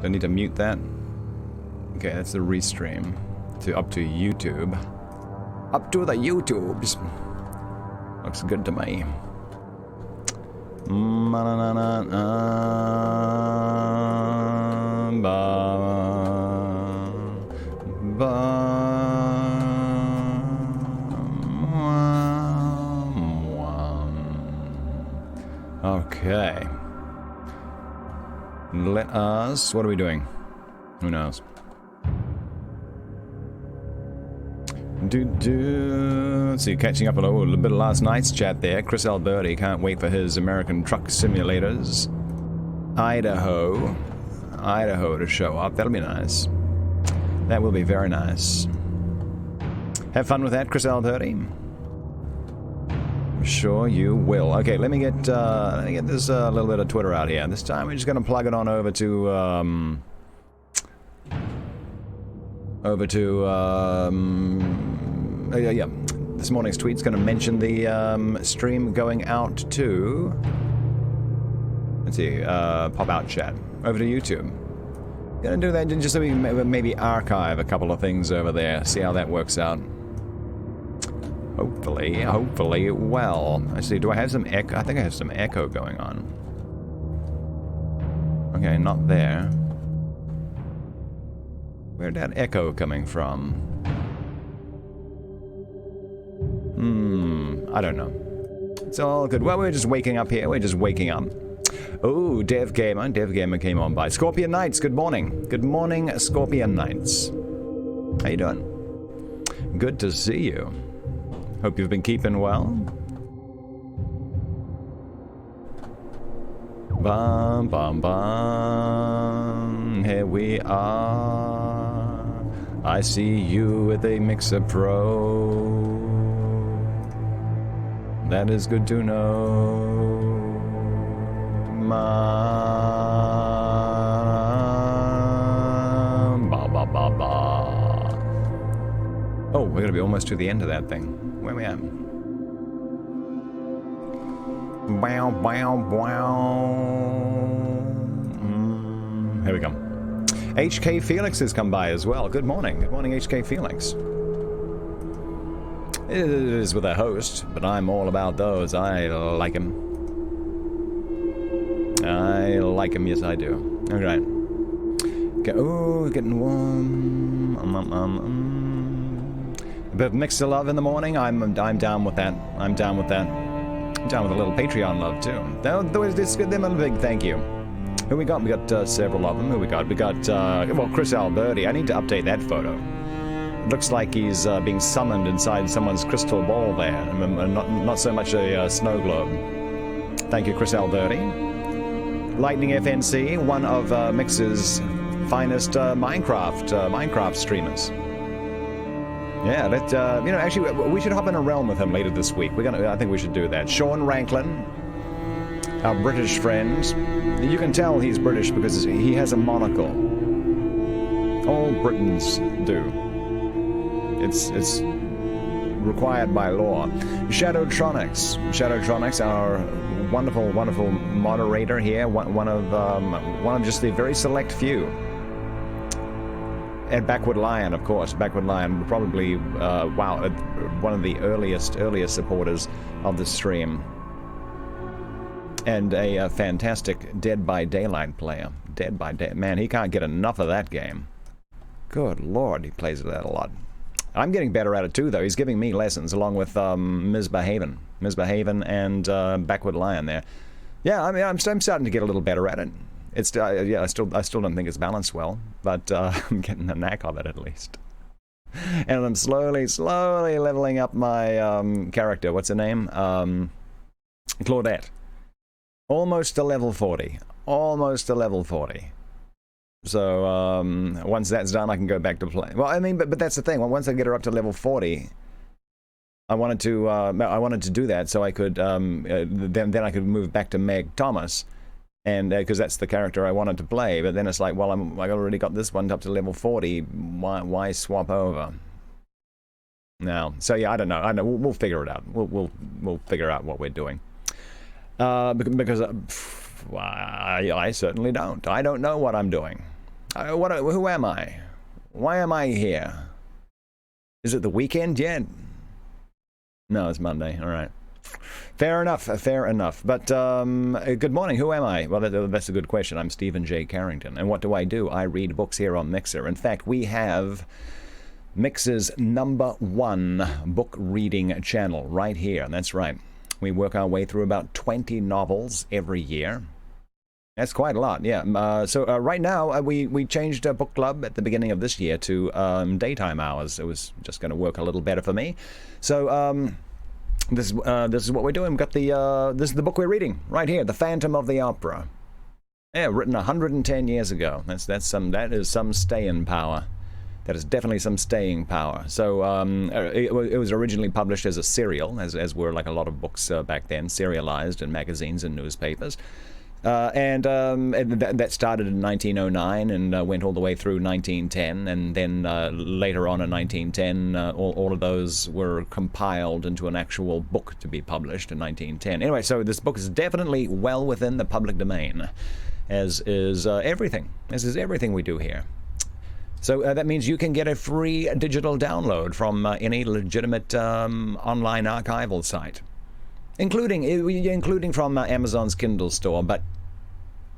Do I need to mute that? Okay, that's the restream. Up to YouTube. Up to the YouTubes. Looks good to me. Okay. Let us... What are we doing? Who knows? Let's see, catching up on a little bit of last night's chat there. Chris Alberti can't wait for his American truck simulators. Idaho to show up. That'll be nice. That will be very nice. Have fun with that, Chris Alberti. I'm sure you will. Okay, let me get this little bit of Twitter out here. This time we're just gonna plug it on over to yeah. This morning's tweet's going to mention the stream going out to, let's see, pop out chat over to YouTube. Gonna do that just so we can maybe archive a couple of things over there, see how that works out. Hopefully well. Actually, do I have some echo? I think I have some echo going on. Okay, not there. Where'd that echo coming from? I don't know. It's all good. Well, we're just waking up here. We're just waking up. Oh, Dev Gamer came on by. Scorpion Knights, good morning. Good morning, Scorpion Knights. How you doing? Good to see you. Hope you've been keeping well. Bum, bum, bum. Here we are. I see you with a Mixer Pro. That is good to know. Ba, ba, ba, ba. Oh, we're gonna be almost to the end of that thing. Where are we at? Wow, wow, wow. Here we go. HK Felix has come by as well. Good morning. Good morning, HK Felix. It is with a host, but I'm all about those. I like him. I like him, yes I do. Alright. Oh, getting warm. A bit of mixed love in the morning. I'm down with that. I'm down with that. I'm down with a little Patreon love too. Let's give them a big thank you. Who we got? We got several of them. Who we got? We got, well, Chris Alberti. I need to update that photo. It looks like he's being summoned inside someone's crystal ball there, and not so much a snow globe. Thank you, Chris Alberti. Lightning FNC, one of Mix's finest Minecraft streamers. Yeah, you know, actually, we should hop in a realm with him later this week. I think we should do that. Sean Ranklin, our British friend. You can tell he's British because he has a monocle. All Britons do. It's required by law. Shadowtronics, our wonderful moderator here, one of just the very select few. And Backward Lion, of course. Backward Lion, probably one of the earliest supporters of the stream, and a fantastic Dead by Daylight player. Dead by Day, man, he can't get enough of that game. Good lord, he plays that a lot. I'm getting better at it too, though. He's giving me lessons along with Misbehaven and Backward Lion there. Yeah, I mean, I'm starting to get a little better at it. It's yeah, I still don't think it's balanced well, but I'm getting the knack of it at least. And I'm slowly leveling up my character. What's her name? Claudette. Almost to level 40. Almost to level 40. So once that's done, I can go back to play. Well, I mean, but that's the thing. Once I get her up to level 40, I wanted to do that so I could then I could move back to Meg Thomas, and because that's the character I wanted to play. But then it's like, well, I already got this one up to level 40. Why swap over? Now, so yeah, I don't know. We'll figure it out. We'll figure out what we're doing. Because I certainly don't. I don't know what I'm doing. Who am I? Why am I here? Is it the weekend yet? No, it's Monday. All right. Fair enough, fair enough. But good morning, who am I? Well, that's a good question. I'm Stephen J. Carrington. And what do? I read books here on Mixer. In fact, we have Mixer's #1 book reading channel right here. That's right. We work our way through about 20 novels every year. That's quite a lot, yeah. So right now, we changed book club at the beginning of this year to daytime hours. It was just going to work a little better for me. So this is what we're doing. We've got this is the book we're reading right here, The Phantom of the Opera. Yeah, written 110 years ago. That is some staying power. That is definitely some staying power. So it was originally published as a serial, as were like a lot of books back then, serialized in magazines and newspapers. And that started in 1909 and went all the way through 1910, and then later on in 1910, all of those were compiled into an actual book to be published in 1910. Anyway, so this book is definitely well within the public domain, as is everything. As is everything we do here. So that means you can get a free digital download from any legitimate online archival site, including from Amazon's Kindle store. But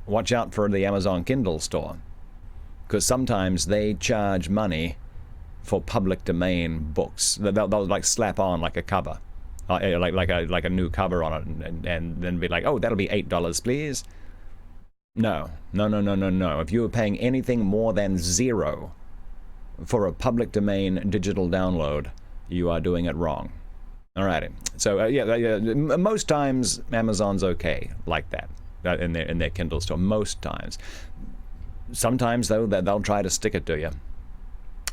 watch out for the Amazon Kindle store, because sometimes they charge money for public domain books. They'll like slap on like a cover, like a new cover on it, and then be like, oh, that'll be $8, please. No. If you are paying anything more than $0 for a public domain digital download, you are doing it wrong. Alrighty. So most times Amazon's okay like that in their Kindle store. Most times. Sometimes though, they'll try to stick it to you.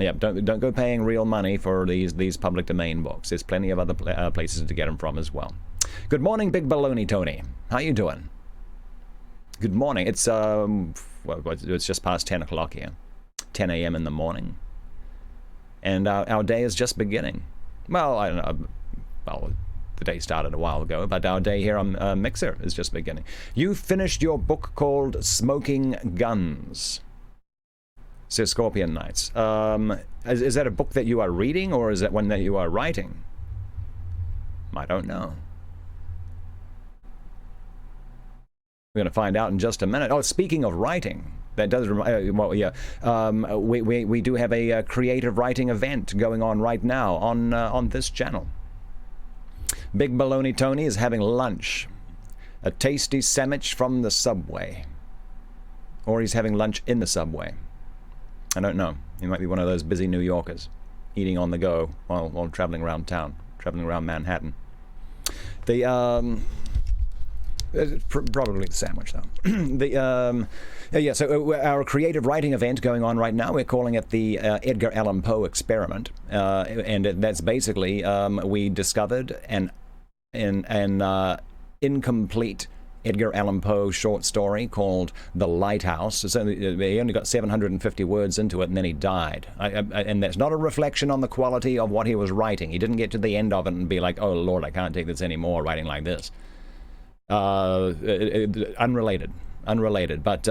Yeah, don't go paying real money for these public domain books. There's plenty of other places to get them from as well. Good morning, Big Baloney Tony. How you doing? Good morning. It's it's just past 10 o'clock here, 10 a.m. in the morning, and our day is just beginning. Well, I don't know. Well, the day started a while ago, but our day here on Mixer is just beginning. You finished your book called Smoking Guns, says Scorpion Knights. Is that a book that you are reading, or is that one that you are writing? I don't know. We're going to find out in just a minute. Oh, speaking of writing, that does well, yeah. We do have a creative writing event going on right now on this channel. Big Baloney Tony is having lunch, a tasty sandwich from the subway, or he's having lunch in the subway. I don't know. He might be one of those busy New Yorkers, eating on the go while traveling around town, traveling around Manhattan. Probably the sandwich, though. So our creative writing event going on right now, we're calling it the Edgar Allan Poe experiment, and that's basically we discovered an incomplete Edgar Allan Poe short story called The Lighthouse. So he only got 750 words into it, and then he died. And that's not a reflection on the quality of what he was writing. He didn't get to the end of it and be like, oh, Lord, I can't take this anymore, writing like this. Unrelated, but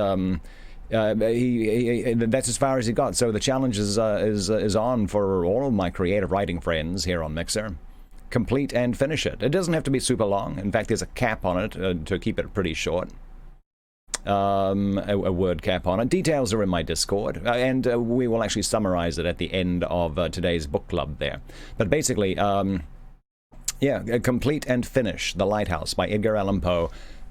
that's as far as he got. So the challenge is on for all of my creative writing friends here on Mixer. Complete and finish it. It doesn't have to be super long. In fact, there's a cap on it to keep it pretty short. A word cap on it. Details are in my Discord, and we will actually summarize it at the end of today's book club there. But basically, Complete and Finish The Lighthouse by Edgar Allan Poe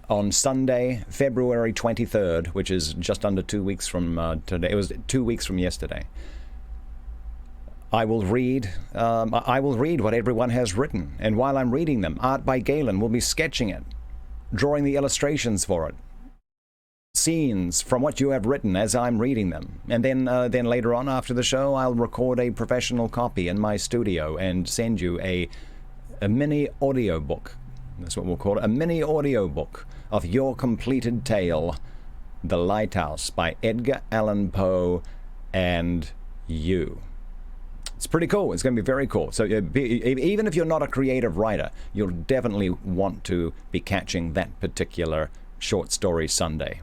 on Sunday, February 23rd, which is just under 2 weeks from today. It was 2 weeks from yesterday. I will read what everyone has written, and while I'm reading them, Art by Galen will be sketching it, drawing the illustrations for it, scenes from what you have written as I'm reading them, and then later on after the show, I'll record a professional copy in my studio and send you a mini audiobook. That's what we'll call it, a mini audiobook of your completed tale, The Lighthouse by Edgar Allan Poe and you. It's pretty cool. It's going to be very cool. So even if you're not a creative writer, you'll definitely want to be catching that particular short story Sunday.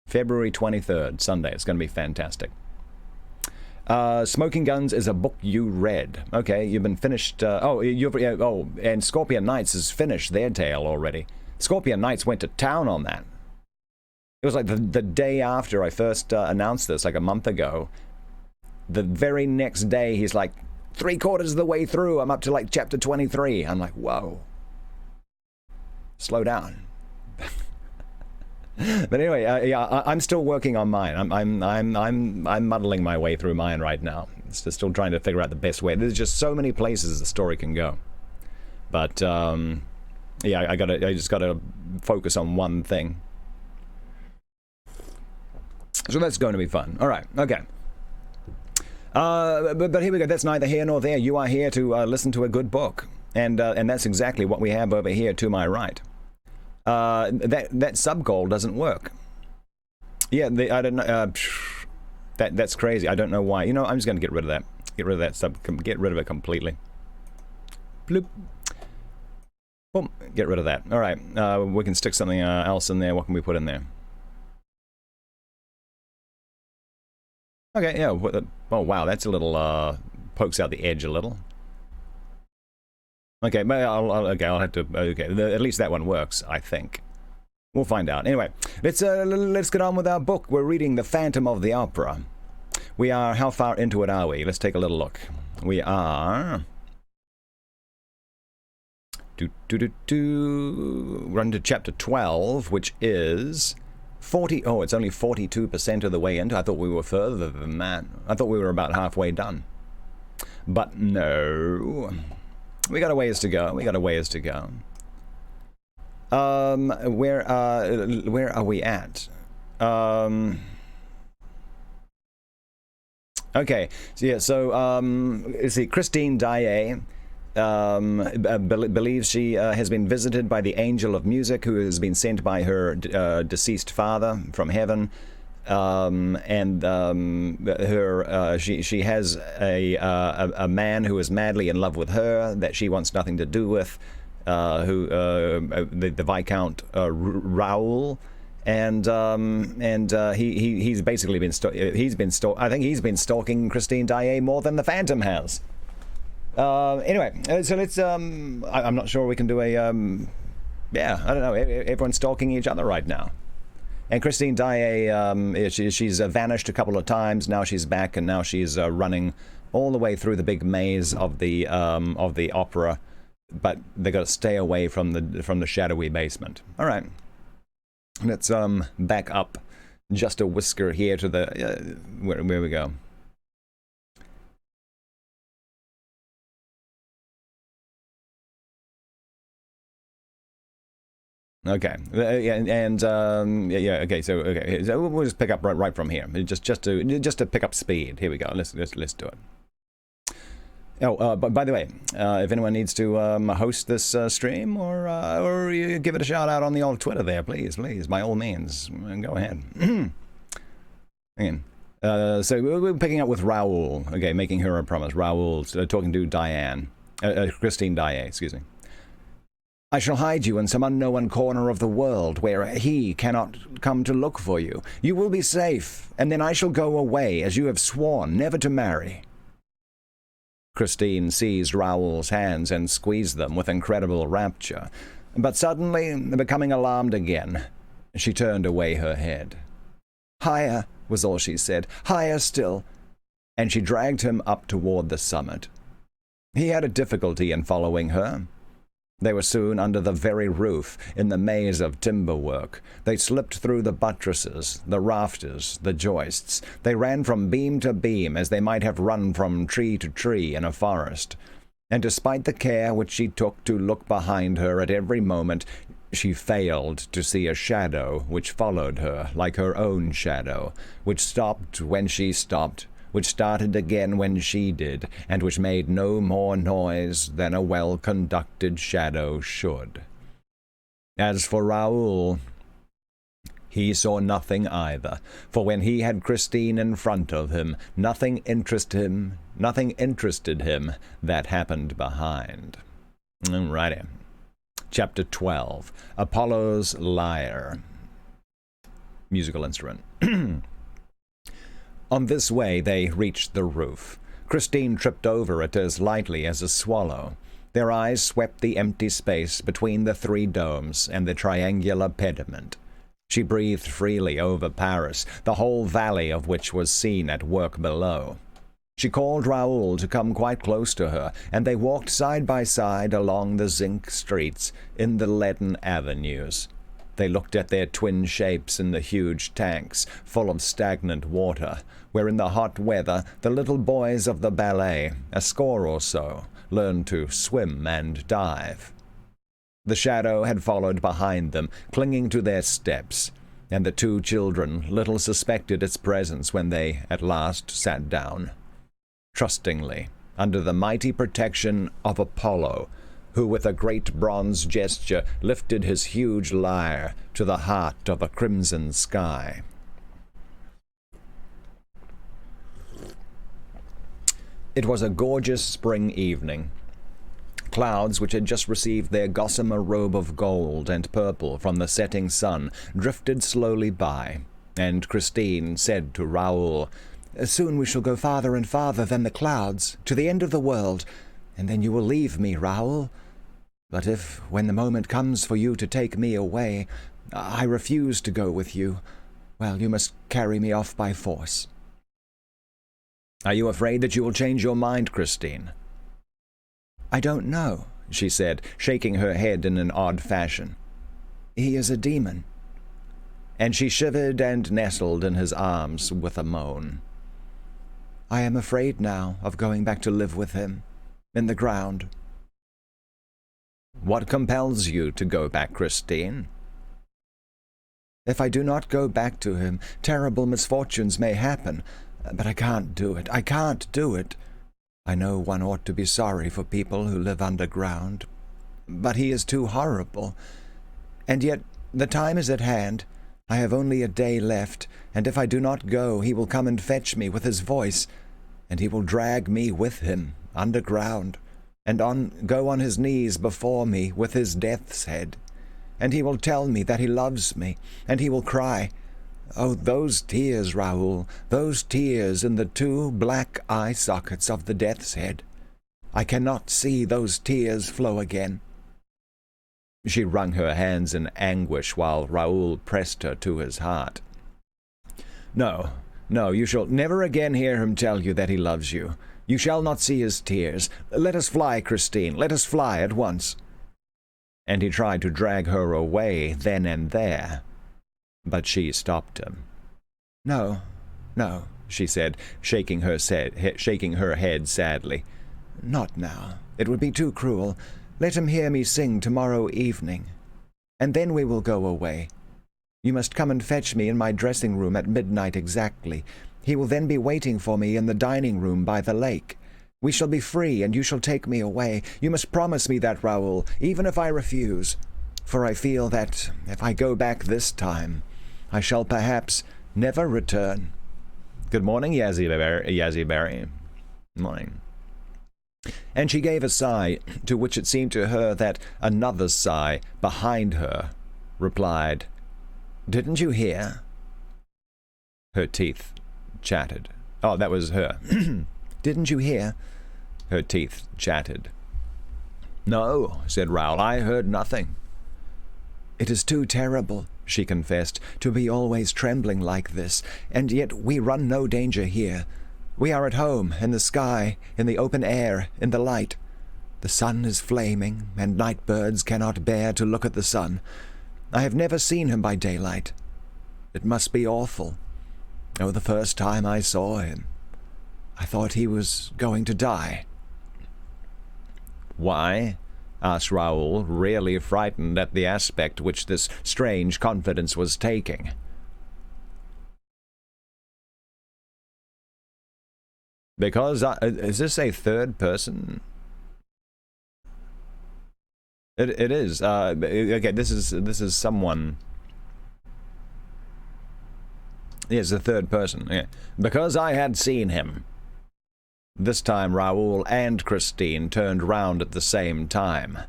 February 23rd, Sunday. It's going to be fantastic. Smoking Guns is a book you read. Okay, you've been finished. And Scorpion Knights has finished their tale already. Scorpion Knights went to town on that. It was like the day after I first announced this, like a month ago. The very next day, he's like, 3/4 of the way through, I'm up to like chapter 23. I'm like, whoa. Slow down. But anyway, I'm still working on mine. I'm muddling my way through mine right now. Still trying to figure out the best way. There's just so many places the story can go. But yeah, I just gotta focus on one thing. So that's going to be fun. All right, okay. But here we go. That's neither here nor there. You are here to listen to a good book, and that's exactly what we have over here to my right. That sub goal doesn't work. Yeah, I don't know. That's crazy. I don't know why. You know, I'm just going to get rid of that. Get rid of that sub. Get rid of it completely. Bloop. Boom. Get rid of that. All right. We can stick something else in there. What can we put in there? Okay. Yeah. Oh wow, that's a little pokes out the edge a little. Okay, but I'll have to. Okay, at least that one works, I think. We'll find out. Anyway, let's get on with our book. We're reading The Phantom of the Opera. We are. How far into it are we? Let's take a little look. We are. We're into chapter 12, which is 40. Oh, it's only 42% of the way into. I thought we were further than that. I thought we were about halfway done. But no. We got a ways to go. Where are we at? Okay. So yeah. So let's see. Christine Daae believes she has been visited by the angel of music, who has been sent by her deceased father from heaven. She has a man who is madly in love with her that she wants nothing to do with, the Viscount Raoul, and he's basically been I think he's been stalking Christine Daae more than the Phantom has. Anyway, so let's I'm not sure we can do a I don't know. Everyone's stalking each other right now. And Christine Daae, she's vanished a couple of times. Now she's back, and now she's running all the way through the big maze of the opera. But they got to stay away from the shadowy basement. All right, let's back up just a whisker here to the where we go. Okay, okay. So we'll just pick up right from here, just to pick up speed. Here we go. Let's do it. Oh, but by the way, if anyone needs to host this stream or you give it a shout out on the old Twitter there, please, by all means, go ahead. Again. So we're picking up with Raoul. Okay, making her a promise. Raoul talking to Christine Daae, excuse me. I shall hide you in some unknown corner of the world where he cannot come to look for you. You will be safe, and then I shall go away, as you have sworn never to marry. Christine seized Raoul's hands and squeezed them with incredible rapture, but suddenly, becoming alarmed again, she turned away her head. Higher, was all she said, higher still, and she dragged him up toward the summit. He had a difficulty in following her. They were soon under the very roof, in the maze of timber work. They slipped through the buttresses, the rafters, the joists. They ran from beam to beam, as they might have run from tree to tree in a forest. And despite the care which she took to look behind her at every moment, she failed to see a shadow which followed her, like her own shadow, which stopped when she stopped, which started again when she did, and which made no more noise than a well-conducted shadow should. As for Raoul, he saw nothing either, for when he had Christine in front of him, nothing interested him that happened behind. Alrighty. Chapter 12, Apollo's Lyre. musical instrument. On this way they reached the roof. Christine tripped over it as lightly as a swallow. Their eyes swept the empty space between the three domes and the triangular pediment. She breathed freely over Paris, the whole valley of which was seen at work below. She called Raoul to come quite close to her, and they walked side by side along the zinc streets in the leaden avenues. They looked at their twin shapes in the huge tanks, full of stagnant water, where in the hot weather the little boys of the ballet, a score or so, learned to swim and dive. The shadow had followed behind them, clinging to their steps, and the two children little suspected its presence when they at last sat down, trustingly, under the mighty protection of Apollo, who with a great bronze gesture lifted his huge lyre to the heart of a crimson sky. It was a gorgeous spring evening. Clouds, which had just received their gossamer robe of gold and purple from the setting sun, drifted slowly by, and Christine said to Raoul, "Soon we shall go farther and farther than the clouds, to the end of the world, and then you will leave me, Raoul. But if, when the moment comes for you to take me away, I refuse to go with you, well, you must carry me off by force." "Are you afraid that you will change your mind, Christine?" "I don't know," she said, shaking her head in an odd fashion. "He is a demon." And she shivered and nestled in his arms with a moan. "I am afraid now of going back to live with him, in the ground." "What compels you to go back, Christine?" "If I do not go back to him, terrible misfortunes may happen, but I can't do it. I can't do it. I know one ought to be sorry for people who live underground, but he is too horrible. And yet the time is at hand. I have only a day left, and if I do not go, he will come and fetch me with his voice, and he will drag me with him underground, and go on his knees before me with his death's head. And he will tell me that he loves me, and he will cry. Oh, those tears, Raoul, those tears in the two black eye sockets of the death's head. I cannot see those tears flow again." She wrung her hands in anguish while Raoul pressed her to his heart. No, you shall never again hear him tell you that he loves you. You shall not see his tears. Let us fly, Christine, let us fly at once." And he tried to drag her away then and there, but she stopped him. No, she said, shaking her head sadly. "Not now. It would be too cruel. Let him hear me sing tomorrow evening, and then we will go away. You must come and fetch me in my dressing room at midnight exactly. He will then be waiting for me in the dining room by the lake. We shall be free, and you shall take me away. You must promise me that, Raoul, even if I refuse, for I feel that if I go back this time, I shall perhaps never return." "Good morning, Yazzie Berry. Morning." And she gave a sigh, to which it seemed to her that another sigh behind her replied, "Didn't you hear?" Her teeth chattered. Oh, that was her. "Didn't you hear?" Her teeth chattered. "No," said Raoul, "I heard nothing." "It is too terrible," she confessed, "to be always trembling like this, and yet we run no danger here. We are at home, in the sky, in the open air, in the light. The sun is flaming, and night birds cannot bear to look at the sun. I have never seen him by daylight. It must be awful. Oh, the first time I saw him, I thought he was going to die." "Why?" asked Raoul, really frightened at the aspect which this strange confidence was taking. "Because is this a third person?" It is. Okay, this is someone. Yes, the third person. Yeah. "Because I had seen him." This time Raoul and Christine turned round at the same time.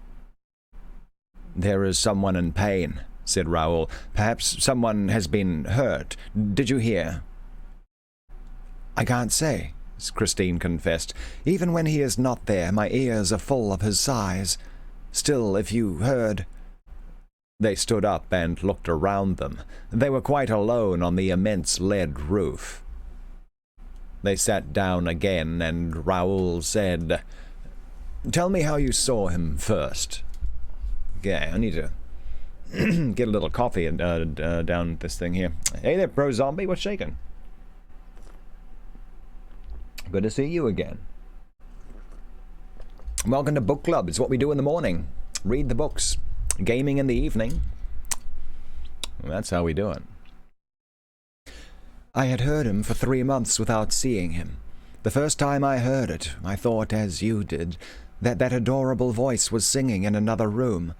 "There is someone in pain," said Raoul. "Perhaps someone has been hurt. Did you hear?" "I can't say," Christine confessed. "Even when he is not there, my ears are full of his sighs. Still, if you heard—" They stood up and looked around them. They were quite alone on the immense lead roof. They sat down again, and Raoul said, "Tell me how you saw him first." Okay, I need to get a little coffee and down this thing here. Hey there, Pro Zombie, what's shaking? Good to see you again. Welcome to book club. It's what we do in the morning. Read the books. Gaming in the evening. That's how we do it. I had heard him for 3 months without seeing him. The first time I heard it, I thought, as you did, that adorable voice was singing in another room.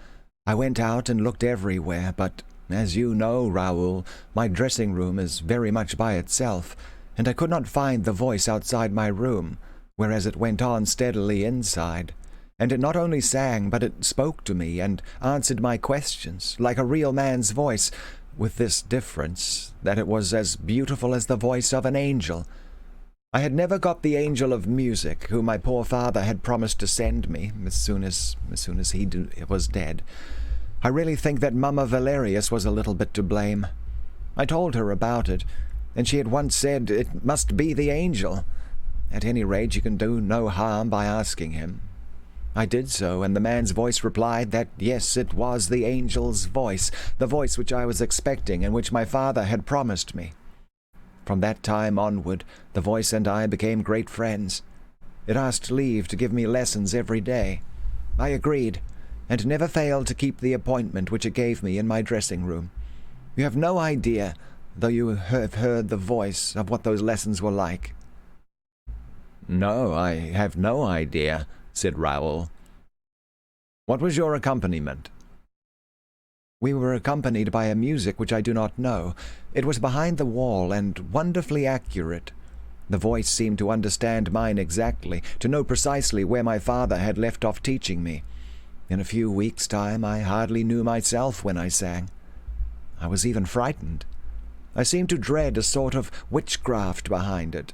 I went out and looked everywhere, but, as you know, Raoul, my dressing room is very much by itself, and I could not find the voice outside my room, whereas it went on steadily inside. And it not only sang, but it spoke to me and answered my questions, like a real man's voice, with this difference, that it was as beautiful as the voice of an angel. I had never got the angel of music, whom my poor father had promised to send me as soon as he was dead. I really think that Mamma Valerius was a little bit to blame. I told her about it, and she had once said it must be the angel. At any rate, you can do no harm by asking him. I did so, and the man's voice replied that yes, it was the angel's voice, the voice which I was expecting and which my father had promised me. From that time onward, the voice and I became great friends. It asked leave to give me lessons every day. I agreed, and never failed to keep the appointment which it gave me in my dressing room. You have no idea, though you have heard the voice, of what those lessons were like. "No, I have no idea," said Raoul. "What was your accompaniment?" "We were accompanied by a music which I do not know. It was behind the wall and wonderfully accurate. The voice seemed to understand mine exactly, to know precisely where my father had left off teaching me. In a few weeks' time I hardly knew myself when I sang. I was even frightened. I seemed to dread a sort of witchcraft behind it,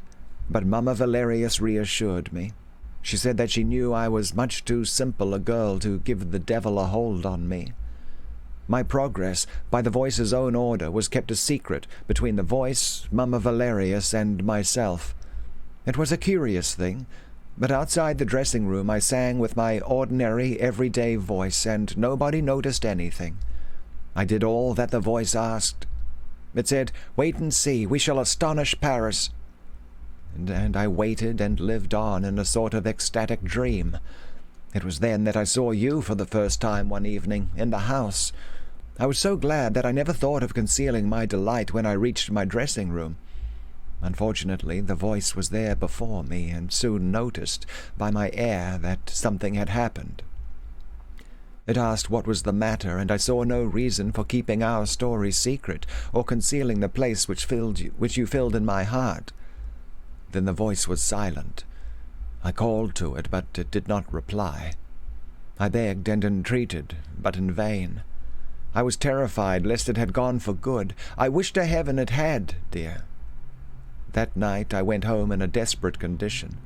but Mamma Valerius reassured me. She said that she knew I was much too simple a girl to give the devil a hold on me. My progress, by the voice's own order, was kept a secret between the voice, Mamma Valerius, and myself. It was a curious thing, but outside the dressing-room I sang with my ordinary, everyday voice, and nobody noticed anything. I did all that the voice asked. It said, 'Wait and see, we shall astonish Paris.' And I waited and lived on in a sort of ecstatic dream. It was then that I saw you for the first time one evening, in the house. I was so glad that I never thought of concealing my delight when I reached my dressing-room. Unfortunately, the voice was there before me, and soon noticed, by my air, that something had happened. It asked what was the matter, and I saw no reason for keeping our story secret, or concealing the place which you filled in my heart. Then the voice was silent. I called to it, but it did not reply. I begged and entreated, but in vain. I was terrified lest it had gone for good. I wished to heaven it had, dear. That night I went home in a desperate condition.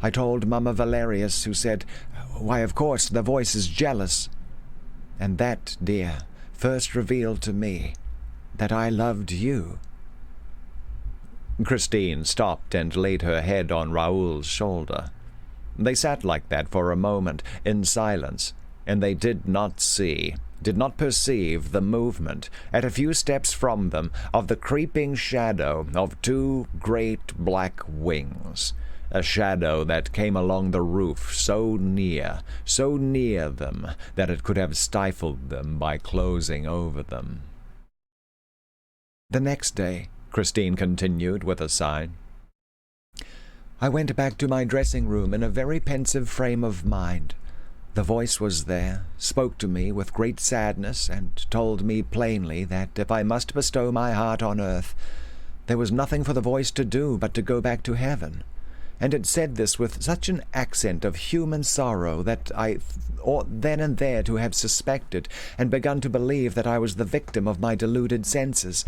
I told Mamma Valerius, who said, 'Why, of course, the voice is jealous.' And that, dear, first revealed to me that I loved you." Christine stopped and laid her head on Raoul's shoulder. They sat like that for a moment, in silence, and they did not perceive the movement, at a few steps from them, of the creeping shadow of two great black wings, a shadow that came along the roof so near them, that it could have stifled them by closing over them. "The next day," Christine continued with a sigh, "I went back to my dressing-room in a very pensive frame of mind. The voice was there, spoke to me with great sadness, and told me plainly that if I must bestow my heart on earth, there was nothing for the voice to do but to go back to heaven. and it said this with such an accent of human sorrow that I ought then and there to have suspected and begun to believe that I was the victim of my deluded senses.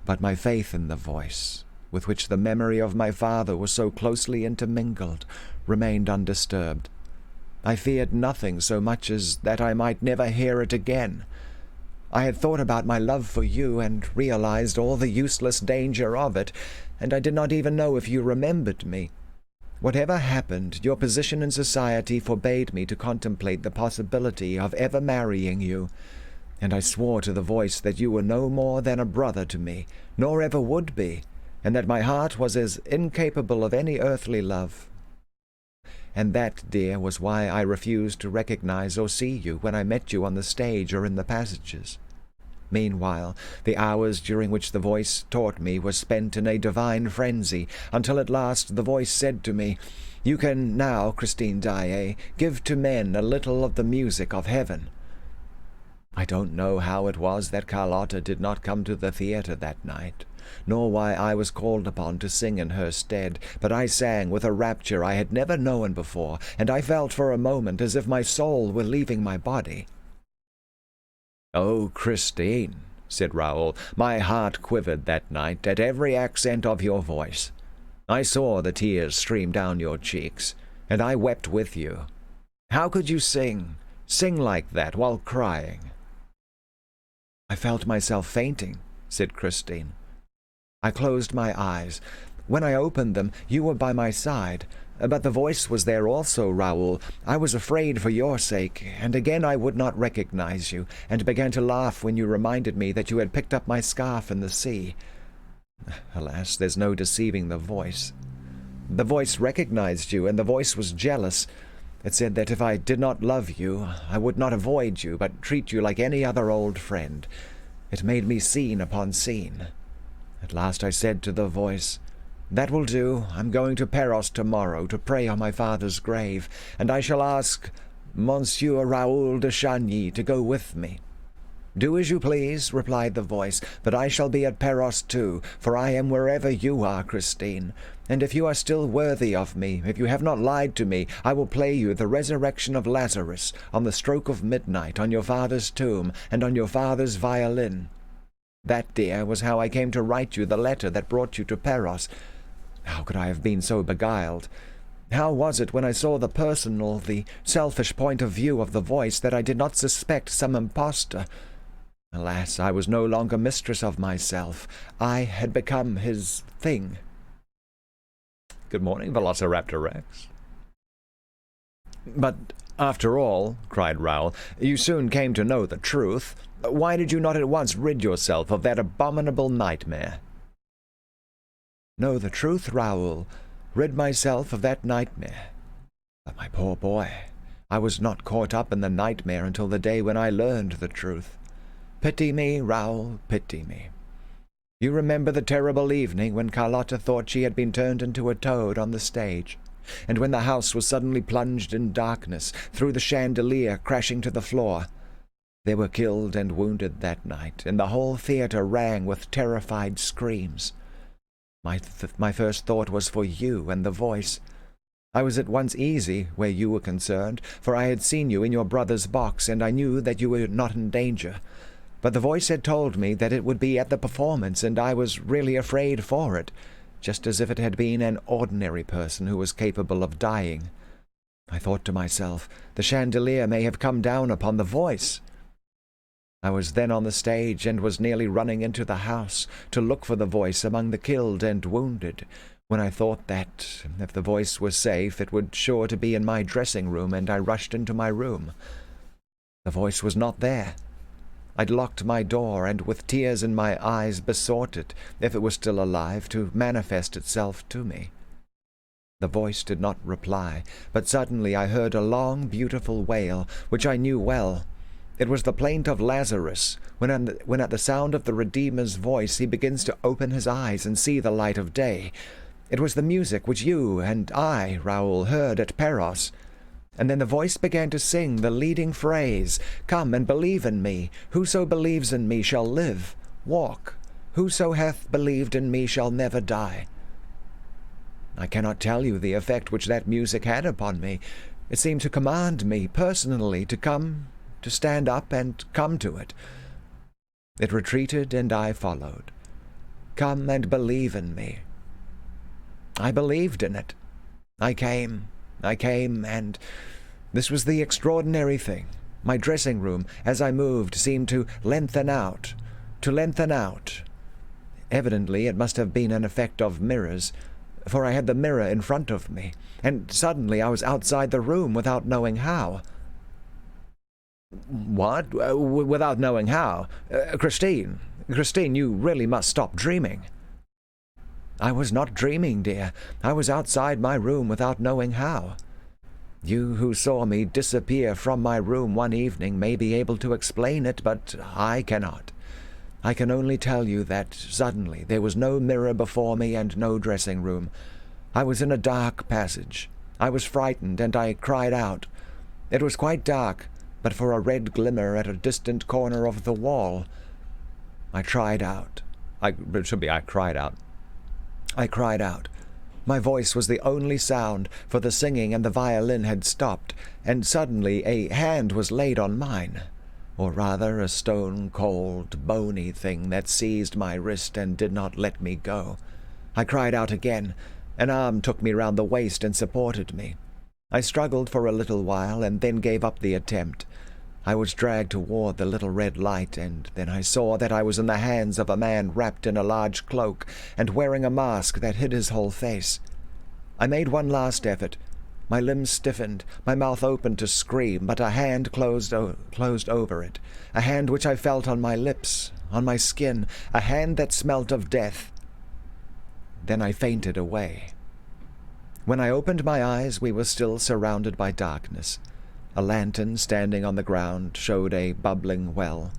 But my faith in the voice, with which the memory of my father was so closely intermingled, remained undisturbed. I feared nothing so much as that I might never hear it again. I had thought about my love for you and realized all the useless danger of it, and I did not even know if you remembered me. Whatever happened, your position in society forbade me to contemplate the possibility of ever marrying you, and I swore to the voice that you were no more than a brother to me, nor ever would be, and that my heart was as incapable of any earthly love. And that, dear, was why I refused to recognize or see you when I met you on the stage or in the passages. Meanwhile, the hours during which the voice taught me were spent in a divine frenzy, until at last the voice said to me, "You can now, Christine Daae, give to men a little of the music of heaven." I don't know how it was that Carlotta did not come to the theatre that night, nor why I was called upon to sing in her stead, but I sang with a rapture I had never known before, and I felt for a moment as if my soul were leaving my body. "Oh, Christine," said Raoul, "my heart quivered that night at every accent of your voice. I saw the tears stream down your cheeks, and I wept with you. How could you sing like that while crying?" "I felt myself fainting," said Christine. "I closed my eyes. When I opened them, you were by my side. But the voice was there also, Raoul. I was afraid for your sake, and again I would not recognize you, and began to laugh when you reminded me that you had picked up my scarf in the sea. Alas, there's no deceiving the voice. The voice recognized you, and the voice was jealous. It said that if I did not love you, I would not avoid you, but treat you like any other old friend. It made me scene upon scene. At last I said to the voice, 'That will do. I'm going to Perros tomorrow to pray on my father's grave, and I shall ask Monsieur Raoul de Chagny to go with me.' 'Do as you please,' replied the voice, 'but I shall be at Perros too, for I am wherever you are, Christine. And if you are still worthy of me, if you have not lied to me, I will play you the resurrection of Lazarus on the stroke of midnight on your father's tomb and on your father's violin.' That, dear, was how I came to write you the letter that brought you to Perros. How could I have been so beguiled? How was it when I saw the personal, the selfish point of view of the voice that I did not suspect some impostor? Alas, I was no longer mistress of myself. I had become his thing." Good morning, Velociraptor Rex. "But after all," cried Raoul, "you soon came to know the truth. Why did you not at once rid yourself of that abominable nightmare?" "Know the truth, Raoul? Rid myself of that nightmare? But, my poor boy, I was not caught up in the nightmare until the day when I learned the truth. Pity me, Raoul, pity me. You remember the terrible evening when Carlotta thought she had been turned into a toad on the stage, and when the house was suddenly plunged in darkness, through the chandelier crashing to the floor. There were killed and wounded that night, and the whole theatre rang with terrified screams. My first thought was for you and the voice. I was at once easy where you were concerned, for I had seen you in your brother's box, and I knew that you were not in danger. But the voice had told me that it would be at the performance, and I was really afraid for it, just as if it had been an ordinary person who was capable of dying. I thought to myself, the chandelier may have come down upon the voice. I was then on the stage, and was nearly running into the house to look for the voice among the killed and wounded, when I thought that, if the voice was safe, it would sure to be in my dressing-room, and I rushed into my room. The voice was not there. I'd locked my door, and with tears in my eyes besought it, if it was still alive, to manifest itself to me. The voice did not reply, but suddenly I heard a long, beautiful wail, which I knew well. It was the plaint of Lazarus, when at the sound of the Redeemer's voice he begins to open his eyes and see the light of day. It was the music which you and I, Raoul, heard at Perros. And then the voice began to sing the leading phrase, 'Come and believe in me. Whoso believes in me shall live, walk. Whoso hath believed in me shall never die.' I cannot tell you the effect which that music had upon me. It seemed to command me personally to stand up and come to it. It retreated, and I followed. Come and believe in me. I believed in it. I came, and this was the extraordinary thing. My dressing room, as I moved, seemed to lengthen out. Evidently it must have been an effect of mirrors, for I had the mirror in front of me, and suddenly I was outside the room without knowing how. What? Without knowing how? Christine, you really must stop dreaming. I was not dreaming, dear. I was outside my room without knowing how. You who saw me disappear from my room one evening may be able to explain it, but I cannot. I can only tell you that suddenly there was no mirror before me and no dressing room. I was in a dark passage. I was frightened, and I cried out. It was quite dark, but for a red glimmer at a distant corner of the wall. I cried out. I cried out. My voice was the only sound, for the singing and the violin had stopped, and suddenly a hand was laid on mine, or rather a stone-cold, bony thing that seized my wrist and did not let me go. I cried out again. An arm took me round the waist and supported me. I struggled for a little while, and then gave up the attempt. I was dragged toward the little red light, and then I saw that I was in the hands of a man wrapped in a large cloak and wearing a mask that hid his whole face. I made one last effort. My limbs stiffened, my mouth opened to scream, but a hand closed over it, a hand which I felt on my lips, on my skin, a hand that smelt of death. Then I fainted away. When I opened my eyes, we were still surrounded by darkness. A lantern standing on the ground showed a bubbling well.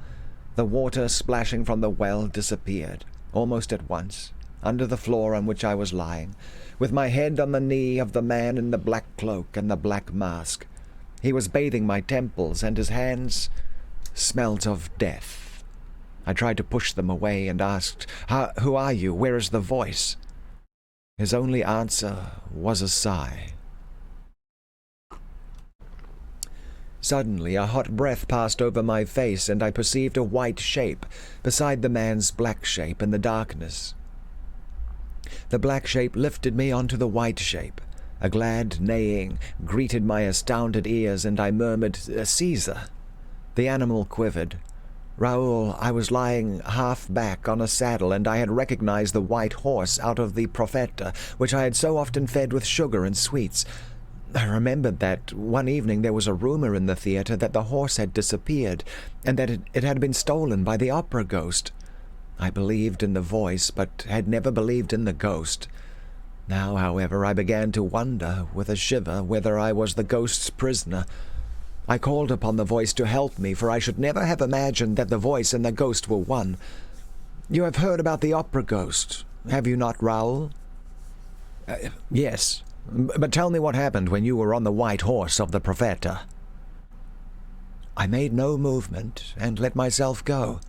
The water splashing from the well disappeared, almost at once, under the floor on which I was lying, with my head on the knee of the man in the black cloak and the black mask. He was bathing my temples, and his hands smelt of death. I tried to push them away and asked, "Who are you? Where is the voice?" His only answer was a sigh. Suddenly a hot breath passed over my face, and I perceived a white shape beside the man's black shape in the darkness. The black shape lifted me onto the white shape. A glad neighing greeted my astounded ears, and I murmured, "Caesar." The animal quivered. Raoul, I was lying half back on a saddle, and I had recognized the white horse out of the Profeta, which I had so often fed with sugar and sweets. I remembered that one evening there was a rumor in the theater that the horse had disappeared, and that it had been stolen by the opera ghost. I believed in the voice, but had never believed in the ghost. Now, however, I began to wonder, with a shiver, whether I was the ghost's prisoner. I called upon the voice to help me, for I should never have imagined that the voice and the ghost were one. You have heard about the opera ghost, have you not, Raoul? Yes, but tell me what happened when you were on the white horse of the Profeta. I made no movement, and let myself go.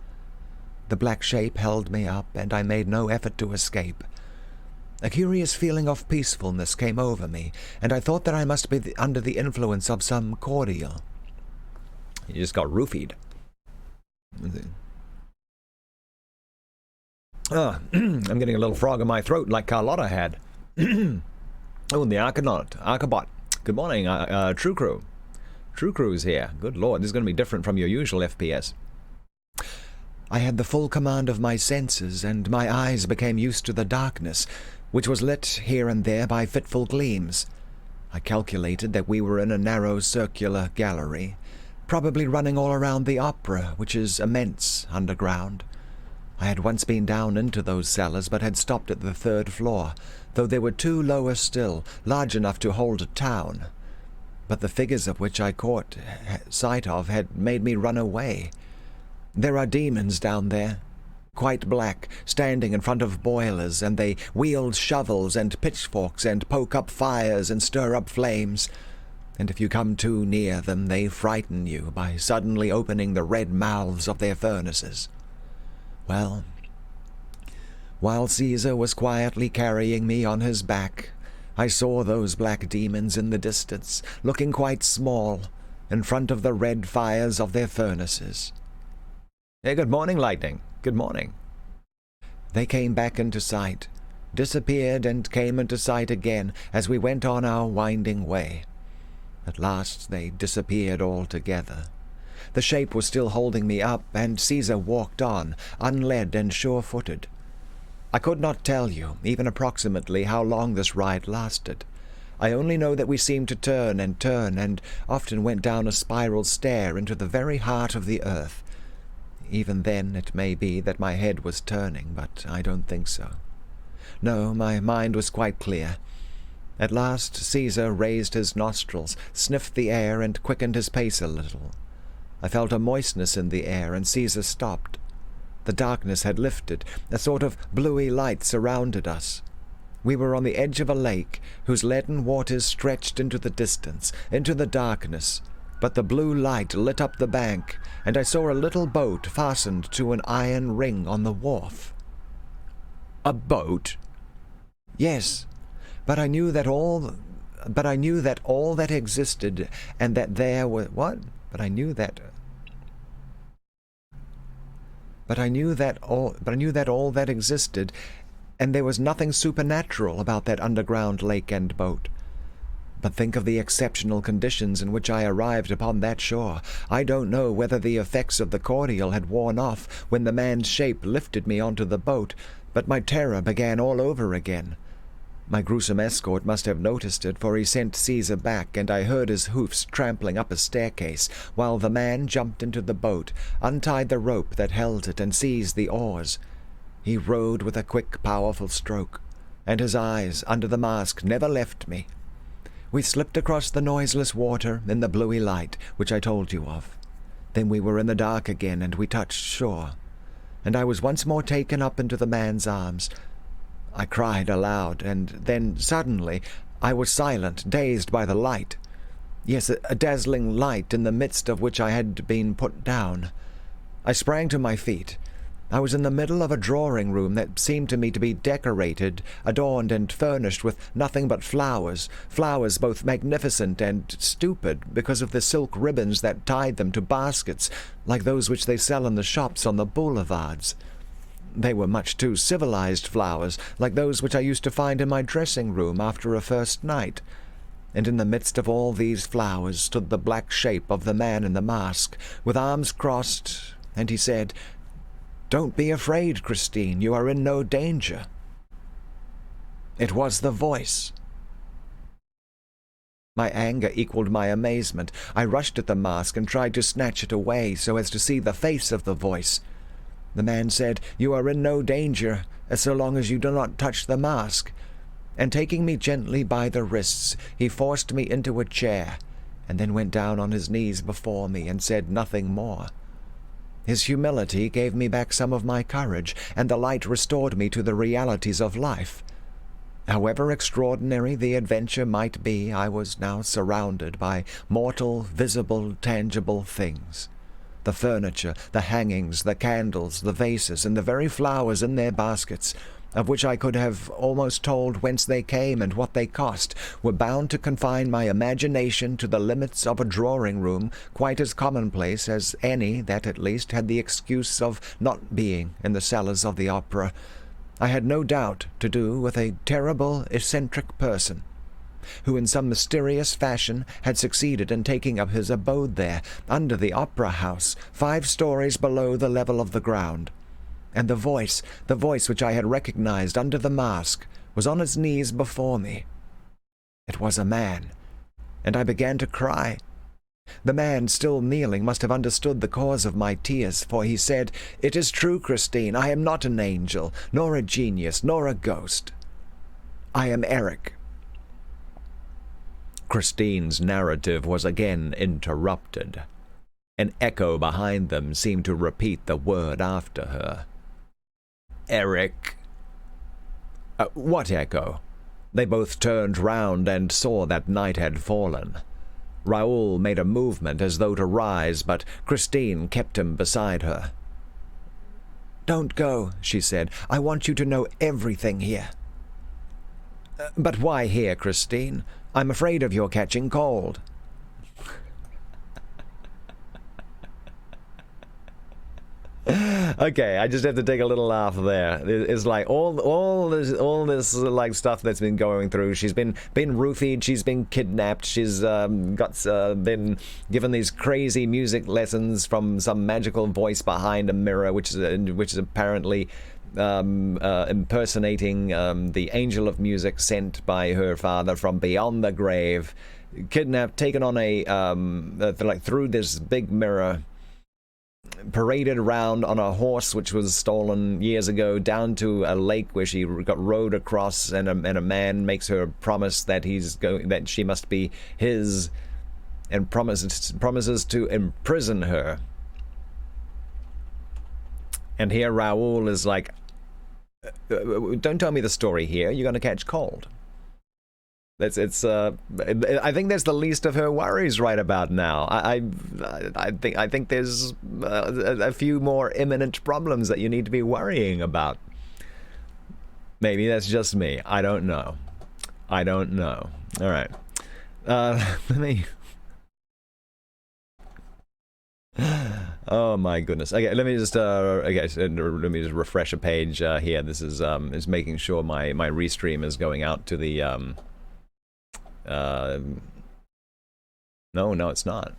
The black shape held me up, and I made no effort to escape. A curious feeling of peacefulness came over me, and I thought that I must be under the influence of some cordial. You just got roofied. I'm getting a little frog in my throat like Carlotta had. Oh, and the Arcabot. Good morning, True Crew. True Crew's here. Good lord, this is going to be different from your usual FPS. I had the full command of my senses, and my eyes became used to the darkness, which was lit here and there by fitful gleams. I calculated that we were in a narrow circular gallery, probably running all around the opera, which is immense underground. I had once been down into those cellars, but had stopped at the 3rd floor, though there were 2 lower still, large enough to hold a town. But the figures of which I caught sight of had made me run away. There are demons down there, quite black, standing in front of boilers, and they wield shovels and pitchforks and poke up fires and stir up flames. And if you come too near them, they frighten you by suddenly opening the red mouths of their furnaces. Well, while Caesar was quietly carrying me on his back, I saw those black demons in the distance, looking quite small, in front of the red fires of their furnaces. Hey, good morning, Lightning. Good morning. They came back into sight, disappeared and came into sight again as we went on our winding way. At last they disappeared altogether. The shape was still holding me up, and Caesar walked on, unled and sure-footed. I could not tell you, even approximately, how long this ride lasted. I only know that we seemed to turn, and often went down a spiral stair into the very heart of the earth. Even then it may be that my head was turning, but I don't think so. No, my mind was quite clear. At last Caesar raised his nostrils, sniffed the air, and quickened his pace a little. I felt a moistness in the air, and Caesar stopped. The darkness had lifted. A sort of bluey light surrounded us. We were on the edge of a lake, whose leaden waters stretched into the distance, into the darkness, but the blue light lit up the bank, and I saw a little boat fastened to an iron ring on the wharf. A boat? Yes, but I knew that all that existed, and that there was what? But I knew that all that existed, and there was nothing supernatural about that underground lake and boat. But think of the exceptional conditions in which I arrived upon that shore. I don't know whether the effects of the cordial had worn off when the man's shape lifted me onto the boat, but my terror began all over again. My gruesome escort must have noticed it, for he sent Caesar back, and I heard his hoofs trampling up a staircase, while the man jumped into the boat, untied the rope that held it, and seized the oars. He rowed with a quick, powerful stroke, and his eyes, under the mask, never left me. We slipped across the noiseless water in the bluey light, which I told you of. Then we were in the dark again, and we touched shore, and I was once more taken up into the man's arms. I cried aloud, and then suddenly I was silent, dazed by the light. Yes, a dazzling light in the midst of which I had been put down. I sprang to my feet. I was in the middle of a drawing-room that seemed to me to be decorated, adorned, and furnished with nothing but flowers, flowers both magnificent and stupid because of the silk ribbons that tied them to baskets, like those which they sell in the shops on the boulevards. They were much too civilized flowers, like those which I used to find in my dressing-room after a first night. And in the midst of all these flowers stood the black shape of the man in the mask, with arms crossed, and he said, "Don't be afraid, Christine, you are in no danger." It was the voice. My anger equaled my amazement. I rushed at the mask and tried to snatch it away so as to see the face of the voice. The man said, "You are in no danger, so long as you do not touch the mask." And taking me gently by the wrists, he forced me into a chair, and then went down on his knees before me and said nothing more. His humility gave me back some of my courage, and the light restored me to the realities of life. However extraordinary the adventure might be, I was now surrounded by mortal, visible, tangible things. The furniture, the hangings, the candles, the vases, and the very flowers in their baskets, of which I could have almost told whence they came and what they cost, were bound to confine my imagination to the limits of a drawing-room quite as commonplace as any that at least had the excuse of not being in the cellars of the opera. I had no doubt to do with a terrible, eccentric person, who in some mysterious fashion had succeeded in taking up his abode there, under the opera house, 5 stories below the level of the ground. And the voice which I had recognized under the mask, was on its knees before me. It was a man, and I began to cry. The man, still kneeling, must have understood the cause of my tears, for he said, "It is true, Christine, I am not an angel, nor a genius, nor a ghost. I am Eric." Christine's narrative was again interrupted. An echo behind them seemed to repeat the word after her. "Eric." What echo? They both turned round and saw that night had fallen. Raoul made a movement as though to rise, but Christine kept him beside her. "Don't go," she said. "I want you to know everything here." But why here, Christine? I'm afraid of your catching cold. Okay, I just have to take a little laugh there. It's like all this like stuff that's been going through. She's been roofied. She's been kidnapped. She's been given these crazy music lessons from some magical voice behind a mirror, which is apparently impersonating the angel of music sent by her father from beyond the grave. Kidnapped, taken on a like through this big mirror. Paraded around on a horse which was stolen years ago down to a lake where she got rowed across, and a man makes her promise that that she must be his, and promises to imprison her. And here Raoul is like, don't tell me the story here, you're gonna catch cold. I think that's the least of her worries right about now. I think there's a few more imminent problems that you need to be worrying about. Maybe that's just me. I don't know. All right. Let me. Oh my goodness. Okay, let me just let me just refresh a page here. This is making sure my restream is going out to the no, it's not.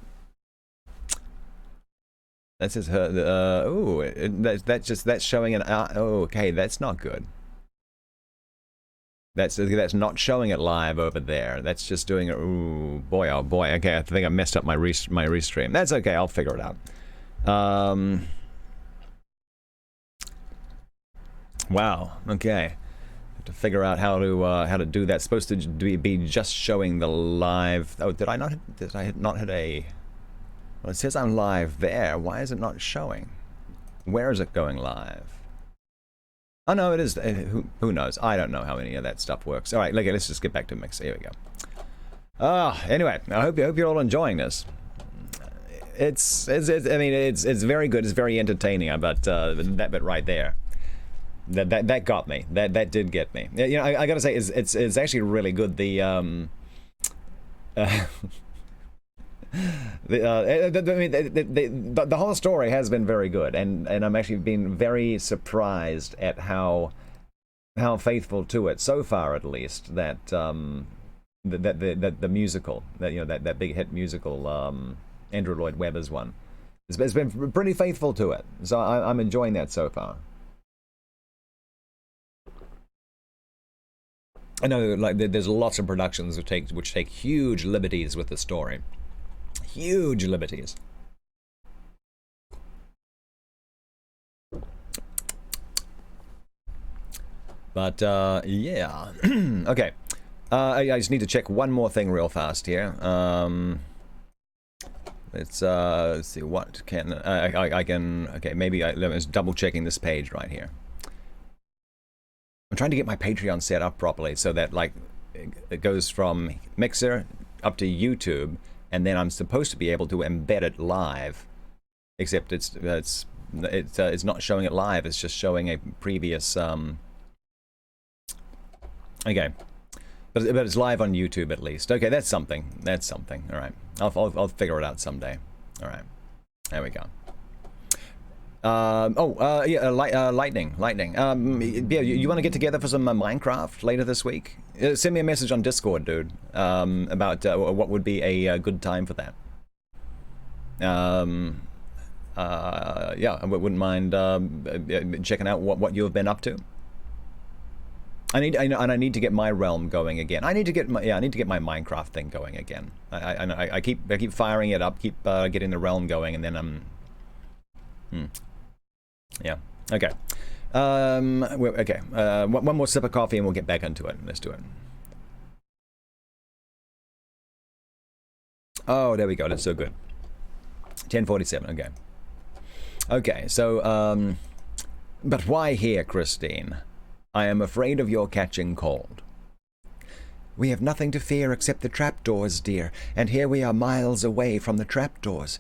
That says her. That's showing an. Oh, okay, that's not good. That's not showing it live over there. That's just doing it. Ooh, boy, oh boy. Okay, I think I messed up my restream. That's okay. I'll figure it out. Wow. Okay. To figure out how to do that. It's supposed to be just showing the live. Oh, did I not hit a? Well, it says I'm live there. Why is it not showing? Where is it going live? Oh no, it is. Who knows? I don't know how any of that stuff works. All right, let's just get back to mix. Here we go. Anyway, I hope you're all enjoying this. It's very good. It's very entertaining. But that bit right there. That got me. That did get me. You know, I gotta say, it's actually really good. The whole story has been very good, and I'm actually been very surprised at how faithful to it so far, at least. That the musical, that big hit musical, Andrew Lloyd Webber's one, it's been pretty faithful to it. So I'm enjoying that so far. I know, like, there's lots of productions which take huge liberties with the story. Huge liberties. But, yeah. Okay. I just need to check one more thing real fast here. Let's see, what can... I can... Okay, maybe let me just double checking this page right here. I'm trying to get my Patreon set up properly so that, like, it goes from Mixer up to YouTube, and then I'm supposed to be able to embed it live. Except it's not showing it live. It's just showing a previous. Okay, but it's live on YouTube at least. Okay, that's something. That's something. All right, I'll figure it out someday. All right, there we go. Yeah, lightning. Yeah, you want to get together for some Minecraft later this week? Send me a message on Discord, dude, about what would be a good time for that. Yeah, I wouldn't mind checking out what you've been up to. I need to get my realm going again. I need to get my Minecraft thing going again. I keep firing it up, keep getting the realm going, and then yeah. Okay. Okay. One more sip of coffee and we'll get back into it. Let's do it. Oh, there we go. That's so good. 10:47. Okay. Okay. So, but why here, Christine? I am afraid of your catching cold. We have nothing to fear except the trapdoors, dear, and here we are miles away from the trapdoors.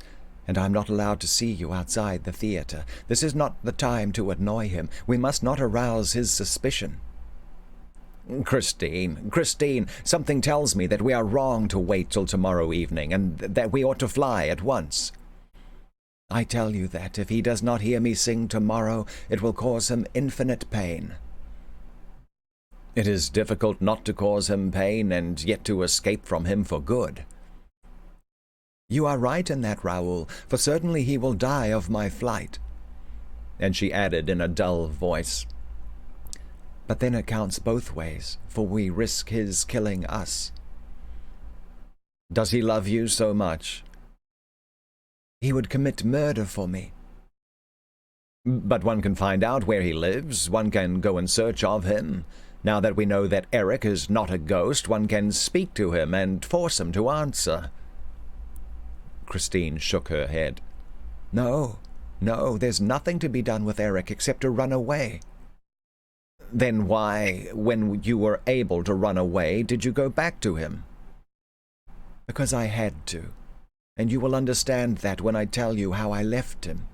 And I'm not allowed to see you outside the theater. This is not the time to annoy him. We must not arouse his suspicion. Christine, something tells me that we are wrong to wait till tomorrow evening, and that we ought to fly at once. I tell you that if he does not hear me sing tomorrow, it will cause him infinite pain. It is difficult not to cause him pain, and yet to escape from him for good. You are right in that, Raoul, for certainly he will die of my flight. And she added in a dull voice, but then it counts both ways, for we risk his killing us. Does he love you so much? He would commit murder for me. But one can find out where he lives. One can go in search of him. Now that we know that Eric is not a ghost, one can speak to him and force him to answer. Christine shook her head. No, there's nothing to be done with Eric except to run away. Then why, when you were able to run away, did you go back to him? Because I had to, and you will understand that when I tell you how I left him.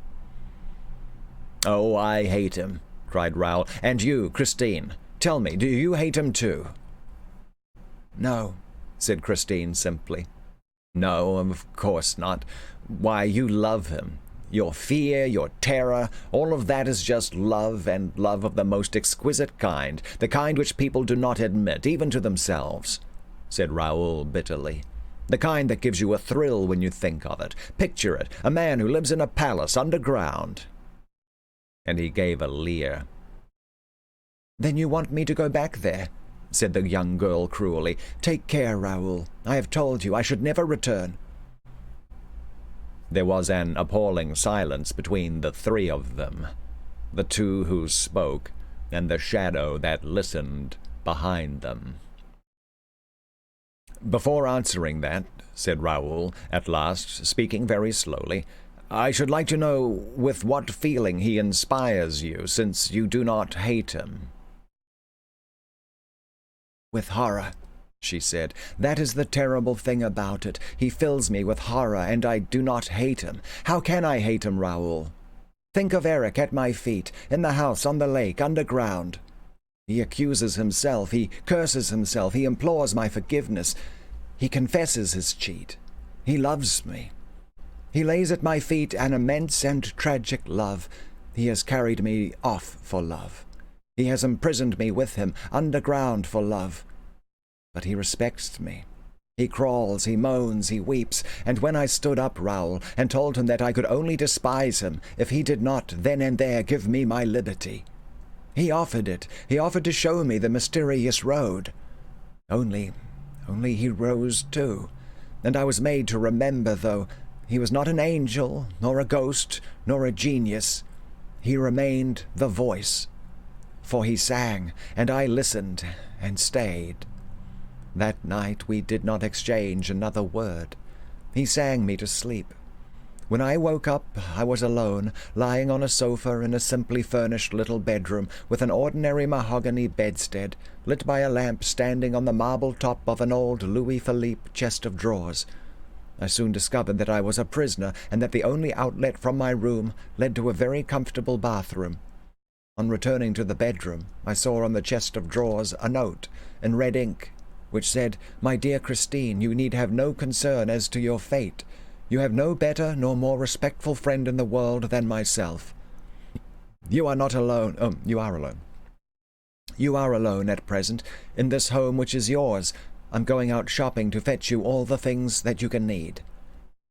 Oh, I hate him, cried Raoul. And you, Christine, tell me, do you hate him too? No, said Christine simply. No, of course not. Why, you love him. Your fear, your terror, all of that is just love, and love of the most exquisite kind, the kind which people do not admit, even to themselves, said Raoul bitterly. The kind that gives you a thrill when you think of it. Picture it, a man who lives in a palace underground. And he gave a leer. Then you want me to go back there, said the young girl cruelly. Take care, Raoul. I have told you I should never return. There was an appalling silence between the three of them, the two who spoke, and the shadow that listened behind them. Before answering that, said Raoul, at last, speaking very slowly, I should like to know with what feeling he inspires you, since you do not hate him. With horror, she said. That is the terrible thing about it. He fills me with horror, and I do not hate him. How can I hate him, Raoul? Think of Eric at my feet, in the house, on the lake, underground. He accuses himself, he curses himself, he implores my forgiveness. He confesses his cheat. He loves me. He lays at my feet an immense and tragic love. He has carried me off for love. He has imprisoned me with him, underground for love. But he respects me. He crawls, he moans, he weeps, and when I stood up, Raoul, and told him that I could only despise him if he did not then and there give me my liberty, he offered it. He offered to show me the mysterious road. Only he rose too, and I was made to remember, though he was not an angel, nor a ghost, nor a genius. He remained the voice, for he sang, and I listened and stayed. That night we did not exchange another word. He sang me to sleep. When I woke up, I was alone, lying on a sofa in a simply furnished little bedroom with an ordinary mahogany bedstead, lit by a lamp standing on the marble top of an old Louis Philippe chest of drawers. I soon discovered that I was a prisoner, and that the only outlet from my room led to a very comfortable bathroom. On returning to the bedroom, I saw on the chest of drawers a note in red ink, which said, My dear Christine, you need have no concern as to your fate. You have no better nor more respectful friend in the world than myself. You are not alone. Oh, you are alone. You are alone at present, in this home which is yours. I'm going out shopping to fetch you all the things that you can need.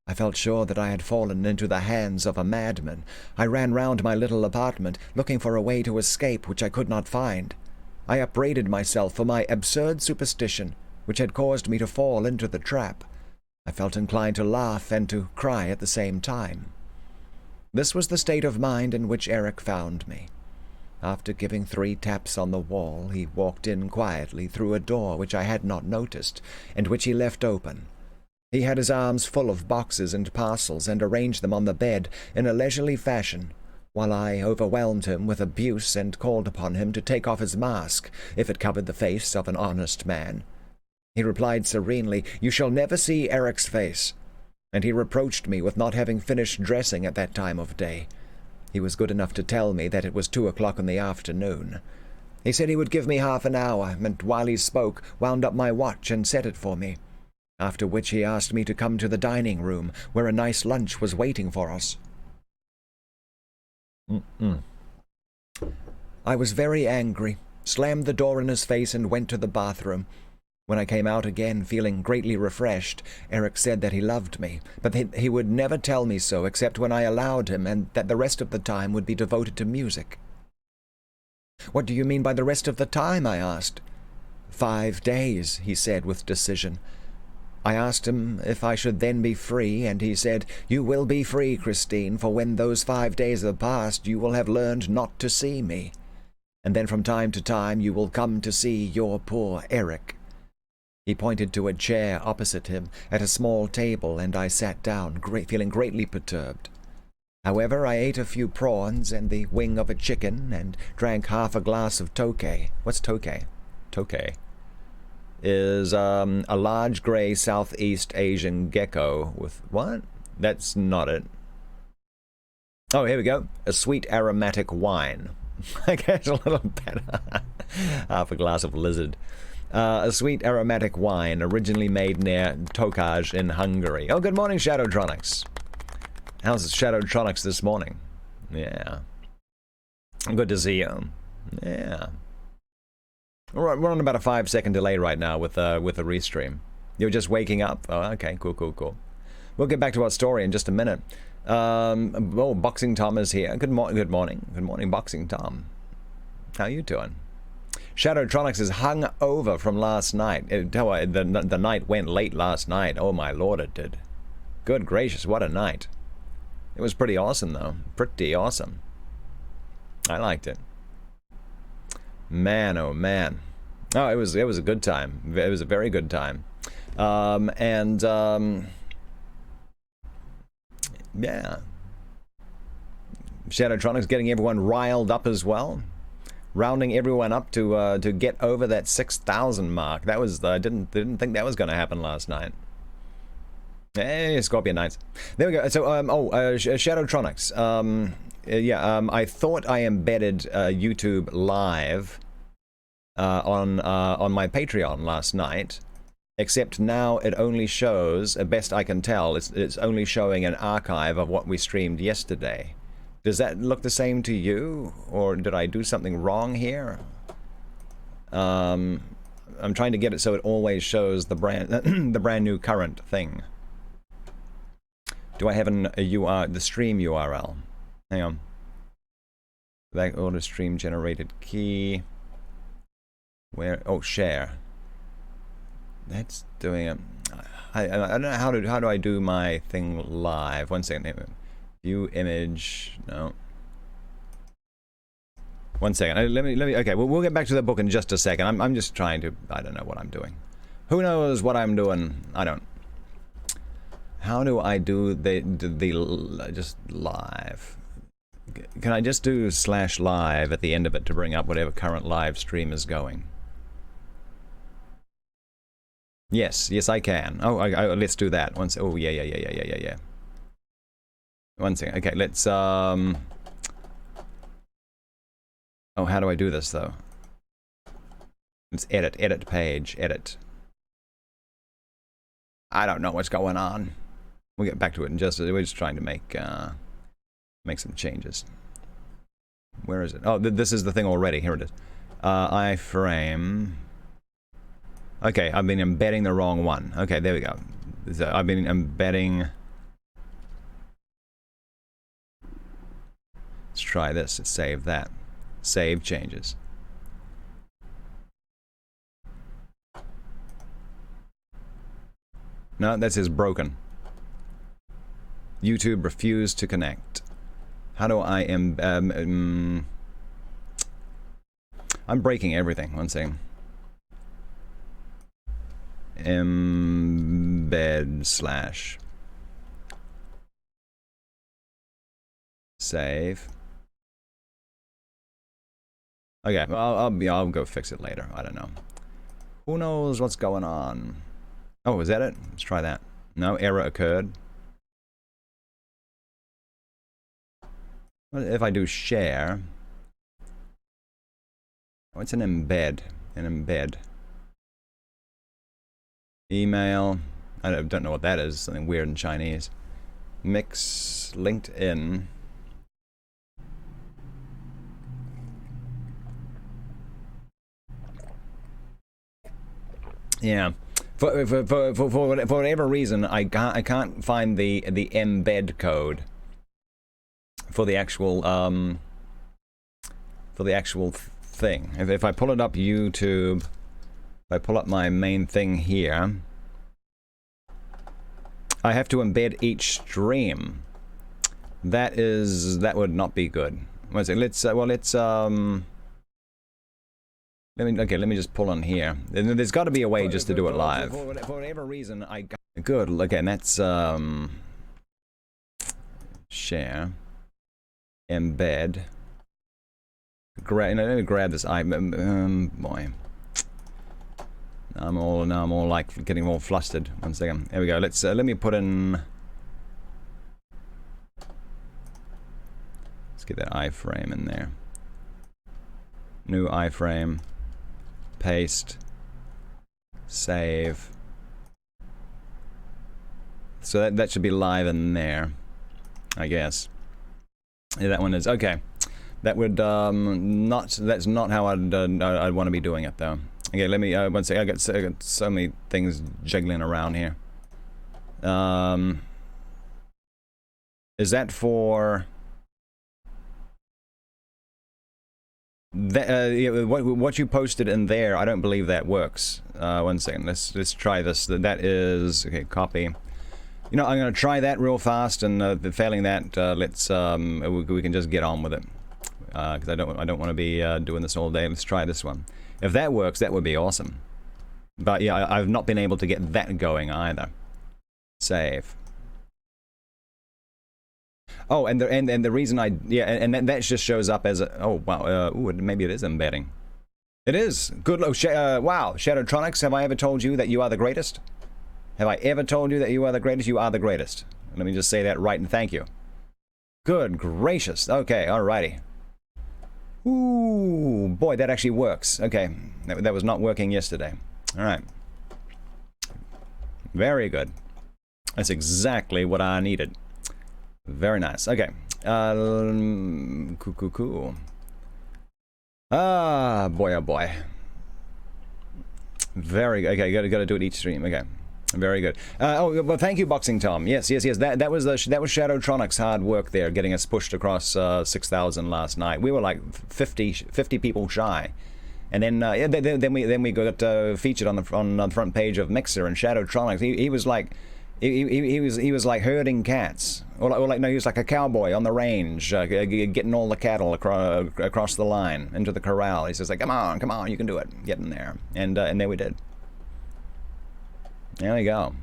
I felt sure that I had fallen into the hands of a madman. I ran round my little apartment, looking for a way to escape which I could not find. I upbraided myself for my absurd superstition, which had caused me to fall into the trap. I felt inclined to laugh and to cry at the same time. This was the state of mind in which Eric found me. After giving 3 taps on the wall, he walked in quietly through a door which I had not noticed, and which he left open. He had his arms full of boxes and parcels, and arranged them on the bed in a leisurely fashion, while I overwhelmed him with abuse and called upon him to take off his mask, if it covered the face of an honest man. He replied serenely, You shall never see Eric's face, and he reproached me with not having finished dressing at that time of day. He was good enough to tell me that it was 2 o'clock in the afternoon. He said he would give me half an hour, and while he spoke, wound up my watch and set it for me. After which he asked me to come to the dining room, where a nice lunch was waiting for us. I was very angry, slammed the door in his face, and went to the bathroom. When I came out again, feeling greatly refreshed, Eric said that he loved me, but he would never tell me so except when I allowed him, and that the rest of the time would be devoted to music. What do you mean by the rest of the time? I asked. 5 days, he said with decision. I asked him if I should then be free, and he said, You will be free, Christine, for when those 5 days are past, you will have learned not to see me. And then from time to time you will come to see your poor Eric. He pointed to a chair opposite him at a small table, and I sat down, feeling greatly perturbed. However, I ate a few prawns and the wing of a chicken, and drank half a glass of tokay. What's tokay? Tokay is a large grey Southeast Asian gecko with... What? That's not it. Oh, here we go. A sweet aromatic wine. I guess a little better. Half a glass of lizard. A sweet aromatic wine originally made near Tokaj in Hungary. Oh, good morning, Shadowtronics. How's Shadowtronics this morning? Yeah. Good to see you. Yeah. We're on about a 5-second delay right now with the restream. You're just waking up? Oh, okay. Cool. We'll get back to our story in just a minute. Oh, Boxing Tom is here. Good morning. Good morning, Boxing Tom. How you doing? Shadowtronics is hung over from last night. The night went late last night. Oh my lord, it did. Good gracious, what a night. It was pretty awesome, though. Pretty awesome. I liked it. Man, oh man. Oh, it was a good time. It was a very good time. Yeah. Shadowtronics getting everyone riled up as well. Rounding everyone up to get over that 6,000 mark. That was I didn't think that was going to happen last night. Hey, Scorpion Knights. There we go. So Shadowtronics. I thought I embedded YouTube Live on my Patreon last night, except now it only shows, best I can tell, it's only showing an archive of what we streamed yesterday. Does that look the same to you, or did I do something wrong here? I'm trying to get it so it always shows the brand new current thing. Do I have the stream URL? Hang on. Back order stream generated key. Where? Oh, share. That's doing it. I don't know how do I do my thing live. 1 second. View image. No. 1 second. Let me. Okay, we'll get back to the book in just a second. I'm just trying to. I don't know what I'm doing. Who knows what I'm doing? I don't. How do I do the just live? Can I just do /live at the end of it to bring up whatever current live stream is going? Yes, I can. Oh, let's do that. Oh, yeah. 1 second. Okay, let's Oh, how do I do this though? Let's edit page, edit. I don't know what's going on. We'll get back to it in just. We're just trying to make some changes. Where is it? Oh, this is the thing already. Here it is. iframe. Okay, I've been embedding the wrong one. Okay, there we go. So I've been embedding. Let's try this. Let's save that. Save changes. No, that says broken. YouTube refused to connect. How do I I'm breaking everything. 1 second. Embed / save. Okay, I'll go fix it later. I don't know. Who knows what's going on? Oh, is that it? Let's try that. No, error occurred. What if I do share? What's an embed? An embed. Email. I don't know what that is. Something weird in Chinese. Mix. LinkedIn. Yeah. For whatever reason, I can't find the embed code for the actual thing. If I pull it up YouTube, if I pull up my main thing here, I have to embed each stream. That would not be good. Let's let me just pull on here. There's got to be a way just to do it live. For whatever reason, I got good. Again, that's share, embed. Let me grab this. Boy, I'm all like getting all flustered. 1 second. There we go. Let me put in. Let's get that iframe in there. New iframe. Paste, save. So that should be live in there, I guess. Yeah, that one is okay. That would that's not how I'd want to be doing it though. Okay, let me 1 second. I got so many things jiggling around here. Is that for? What you posted in there, I don't believe that works. 1 second, let's try this. That is okay. Copy. You know, I'm gonna try that real fast, and failing that, let's we can just get on with it. Because I don't want to be doing this all day. Let's try this one. If that works, that would be awesome. But yeah, I've not been able to get that going either. Save. Oh, and the reason and that just shows up as a, oh wow, maybe it is embedding. It is good. Wow, Shadowtronics, have I ever told you that you are the greatest? Have I ever told you that you are the greatest? You are the greatest. Let me just say that right and thank you. Good gracious. Okay, alrighty. Ooh, boy, that actually works. Okay, that was not working yesterday. All right. Very good. That's exactly what I needed. Very nice. Okay. Cool. Ah, boy, oh boy. Very good. Okay, gotta do it each stream. Okay. Very good. Oh, well, thank you, Boxing Tom. Yes. That was Shadowtronics' hard work there, getting us pushed across 6,000 last night. We were like 50 people shy, and then then we got featured on the front page of Mixer, and Shadowtronics. He was like. He was like herding cats, or like no, he was like a cowboy on the range, getting all the cattle across the line into the corral. He says like, come on, you can do it, get in there, and there we did. There we go.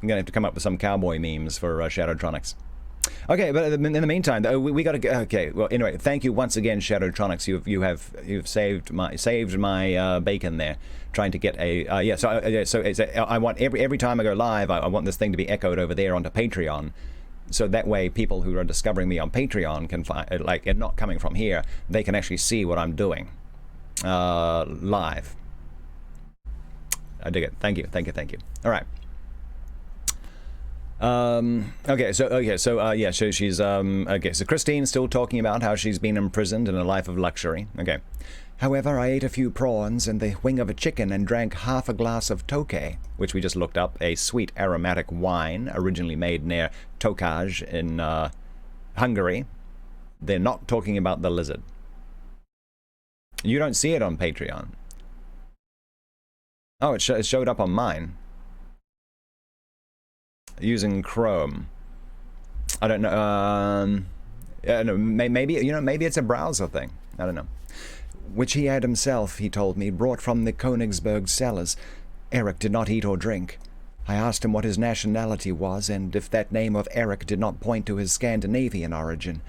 I'm gonna have to come up with some cowboy memes for Shadowtronics. Okay, but in the meantime, we got to. Okay, well, anyway, thank you once again, Shadowtronics. You've saved my bacon there, trying to get a I want every time I go live, I want this thing to be echoed over there onto Patreon, so that way people who are discovering me on Patreon can find and not coming from here, they can actually see what I'm doing live. I dig it. Thank you. All right. So she's so Christine's still talking about how she's been imprisoned in a life of luxury. Okay. However, I ate a few prawns and the wing of a chicken and drank half a glass of Tokay, which we just looked up, a sweet aromatic wine originally made near Tokaj in Hungary. They're not talking about the lizard. You don't see it on Patreon. Oh, it showed up on mine. Using Chrome. I don't know. No, maybe it's a browser thing. I don't know. Which he had himself, he told me, brought from the Königsberg cellars. Eric did not eat or drink. I asked him what his nationality was, and if that name of Eric did not point to his Scandinavian origin.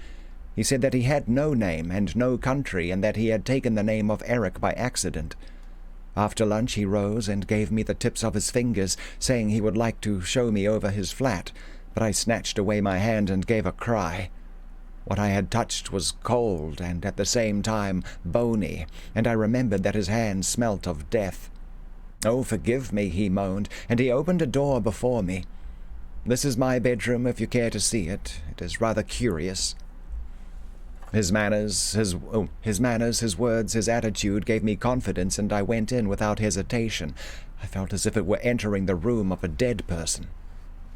He said that he had no name and no country, and that he had taken the name of Eric by accident. After lunch he rose and gave me the tips of his fingers, saying he would like to show me over his flat, but I snatched away my hand and gave a cry. What I had touched was cold and at the same time bony, and I remembered that his hand smelt of death. "Oh, forgive me," he moaned, and he opened a door before me. "This is my bedroom, if you care to see it. It is rather curious." His manners, his words, his attitude gave me confidence, and I went in without hesitation. I felt as if it were entering the room of a dead person.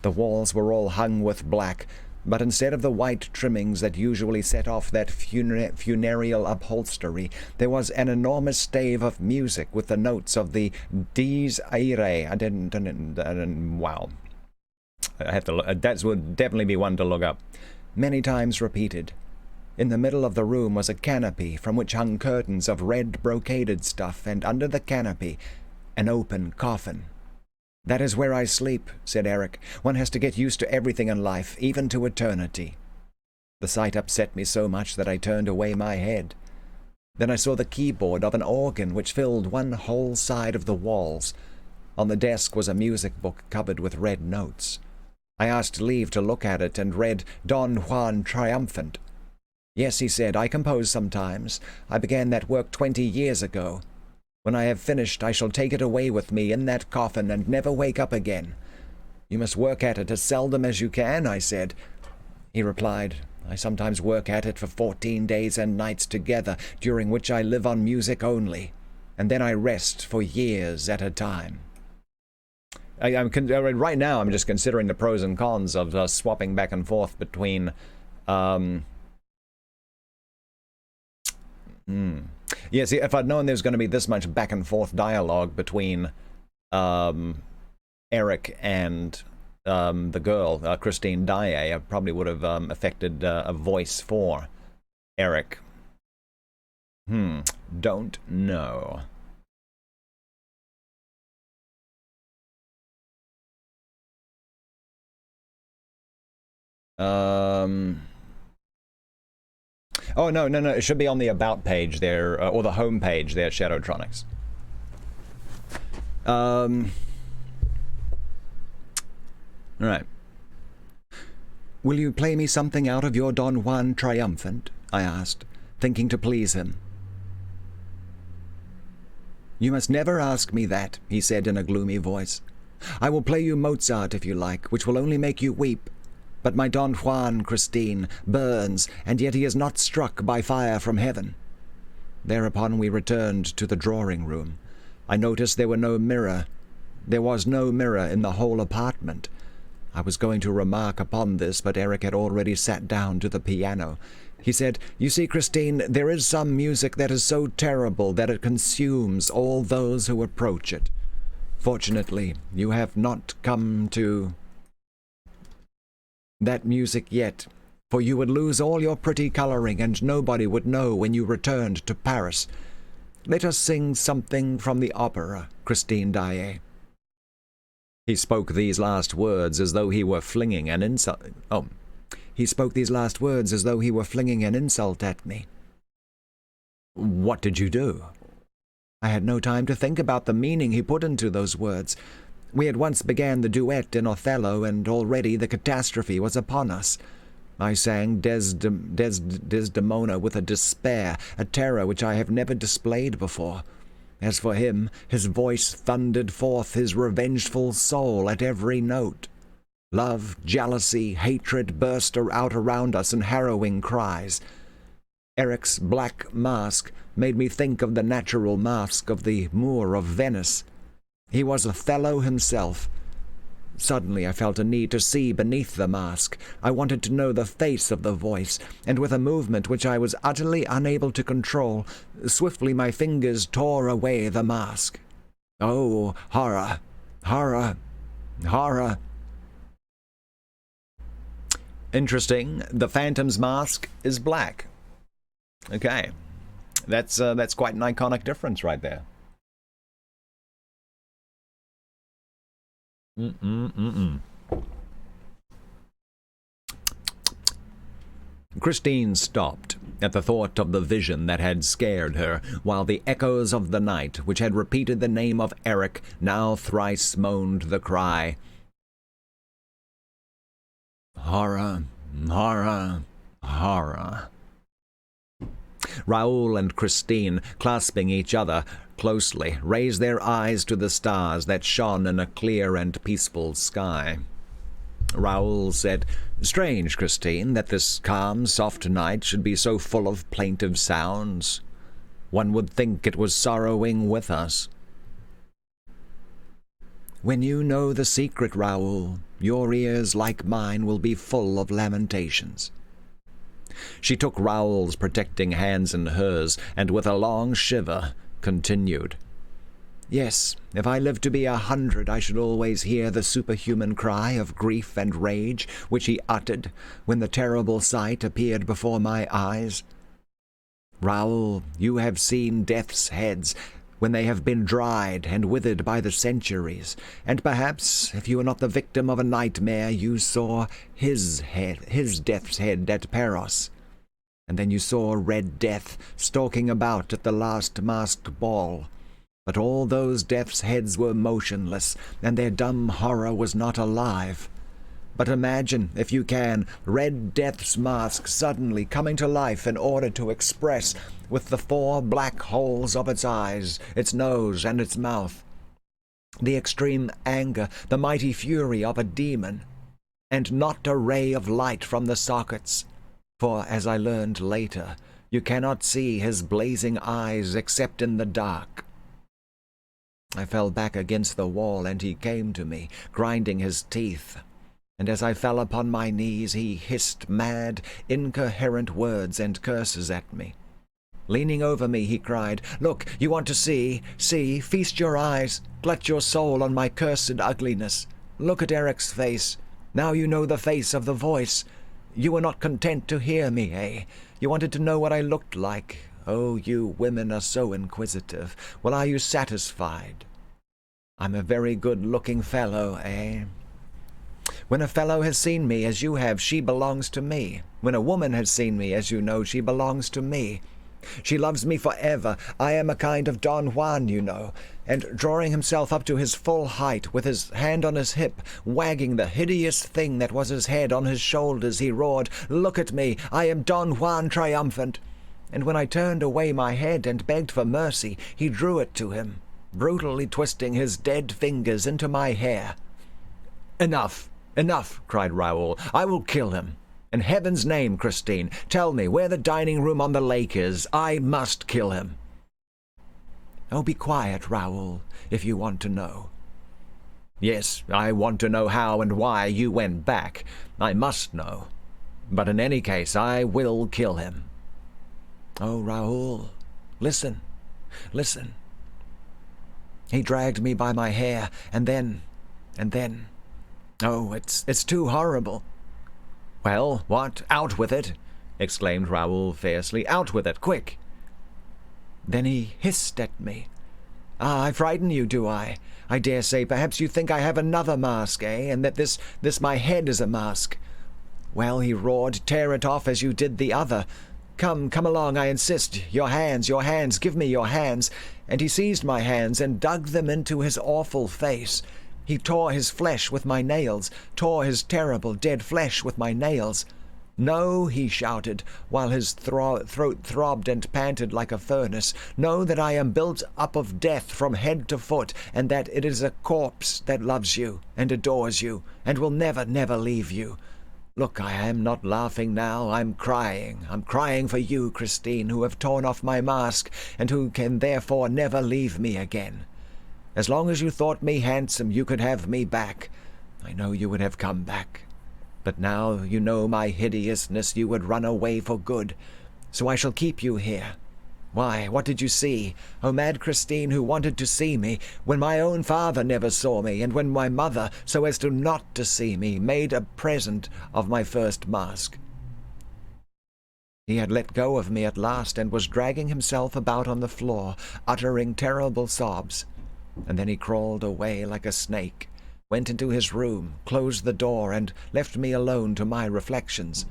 The walls were all hung with black, but instead of the white trimmings that usually set off that funereal upholstery, there was an enormous stave of music with the notes of the Dies Irae. Wow. I have to. That would definitely be one to look up. Many times repeated. In the middle of the room was a canopy from which hung curtains of red brocaded stuff, and under the canopy an open coffin. "That is where I sleep," said Eric. "One has to get used to everything in life, even to eternity." The sight upset me so much that I turned away my head. Then I saw the keyboard of an organ which filled one whole side of the walls. On the desk was a music book covered with red notes. I asked leave to look at it and read Don Juan Triumphant. "Yes," he said, "I compose sometimes. I began that work 20 years ago. When I have finished, I shall take it away with me in that coffin and never wake up again." "You must work at it as seldom as you can," I said. He replied, "I sometimes work at it for 14 days and nights together, during which I live on music only, and then I rest for years at a time." Right now, I'm just considering the pros and cons of swapping back and forth between Yeah, see, if I'd known there was going to be this much back and forth dialogue between Eric and the girl, Christine Daae, I probably would have affected a voice for Eric. Don't know. Oh, no, it should be on the About page there, or the Home page there, Shadowtronics. Right. "Will you play me something out of your Don Juan Triumphant?" I asked, thinking to please him. "You must never ask me that," he said in a gloomy voice. "I will play you Mozart if you like, which will only make you weep. But my Don Juan, Christine, burns, and yet he is not struck by fire from heaven." Thereupon we returned to the drawing-room. I noticed there was no mirror in the whole apartment. I was going to remark upon this, but Eric had already sat down to the piano. He said, "You see, Christine, there is some music that is so terrible that it consumes all those who approach it. Fortunately, you have not come to that music yet, for you would lose all your pretty coloring, and nobody would know when you returned to Paris. Let us sing something from the opera, Christine Daae." He spoke these last words as though he were flinging an insult. He spoke these last words as though he were flinging an insult at me. What did you do? I had no time to think about the meaning he put into those words. We had once began the duet in Othello, and already the catastrophe was upon us. I sang Desdemona with a despair, a terror which I have never displayed before. As for him, his voice thundered forth his revengeful soul at every note. Love, jealousy, hatred burst out around us in harrowing cries. Eric's black mask made me think of the natural mask of the Moor of Venice. He was Othello himself. Suddenly I felt a need to see beneath the mask. I wanted to know the face of the voice, and with a movement which I was utterly unable to control, swiftly my fingers tore away the mask. Oh, horror! Horror! Horror! Interesting. The Phantom's mask is black. Okay. That's quite an iconic difference right there. Christine stopped at the thought of the vision that had scared her, while the echoes of the night, which had repeated the name of Eric, now thrice moaned the cry. Horror, horror, horror. Raoul and Christine, clasping each other closely, raised their eyes to the stars that shone in a clear and peaceful sky. Raoul said, "Strange, Christine, that this calm, soft night should be so full of plaintive sounds. One would think it was sorrowing with us." "When you know the secret, Raoul, your ears, like mine, will be full of lamentations." She took Raoul's protecting hands in hers, and with a long shiver continued, "Yes, if I lived to be 100, I should always hear the superhuman cry of grief and rage which he uttered when the terrible sight appeared before my eyes. Raoul, you have seen death's heads when they have been dried and withered by the centuries, and perhaps, if you were not the victim of a nightmare, you saw his death's head at Paros. And then you saw Red Death stalking about at the last masked ball. But all those death's heads were motionless, and their dumb horror was not alive. But imagine, if you can, Red Death's mask suddenly coming to life in order to express, with the 4 black holes of its eyes, its nose, and its mouth, the extreme anger, the mighty fury of a demon, and not a ray of light from the sockets. For, as I learned later, you cannot see his blazing eyes except in the dark. I fell back against the wall, and he came to me, grinding his teeth. And as I fell upon my knees, he hissed mad, incoherent words and curses at me. Leaning over me, he cried, "Look, you want to see? See, feast your eyes, glut your soul on my cursed ugliness. Look at Eric's face. Now you know the face of the voice. You were not content to hear me, eh? You wanted to know what I looked like. Oh, you women are so inquisitive. Well, are you satisfied? I'm a very good-looking fellow, eh? When a fellow has seen me as you have, she belongs to me. When a woman has seen me, as you know, she belongs to me. She loves me forever. I am a kind of Don Juan, you know." And drawing himself up to his full height, with his hand on his hip, wagging the hideous thing that was his head on his shoulders, he roared, "Look at me! I am Don Juan triumphant!" And when I turned away my head and begged for mercy, he drew it to him, brutally twisting his dead fingers into my hair. "Enough! Enough!" cried Raoul. "I will kill him. In heaven's name, Christine, tell me where the dining room on the lake is. I must kill him." "Oh, be quiet, Raoul, if you want to know." "Yes, I want to know how and why you went back. I must know. But in any case, I will kill him." "Oh, Raoul, listen, listen." He dragged me by my hair, and then... Oh, it's too horrible. "Well, what? Out with it!" exclaimed Raoul fiercely. "Out with it, quick!" Then he hissed at me. "Ah, I frighten you, do I? I dare say perhaps you think I have another mask, eh, and that this my head is a mask. Well," he roared, "tear it off as you did the other. Come along, I insist. Your hands, give me your hands." And he seized my hands and dug them into his awful face. He tore his flesh with my nails, tore his terrible dead flesh with my nails. "No," he shouted, while his throat throbbed and panted like a furnace, "know that I am built up of death from head to foot, and that it is a corpse that loves you and adores you, and will never, never leave you. Look, I am not laughing now, I'm crying. I'm crying for you, Christine, who have torn off my mask, and who can therefore never leave me again. As long as you thought me handsome, you could have me back. I know you would have come back. But now you know my hideousness, you would run away for good. So I shall keep you here. Why, what did you see, oh mad Christine, who wanted to see me, when my own father never saw me, and when my mother, so as to not to see me, made a present of my first mask?" He had let go of me at last, and was dragging himself about on the floor, uttering terrible sobs. And then he crawled away like a snake, went into his room, closed the door, and left me alone to my reflections.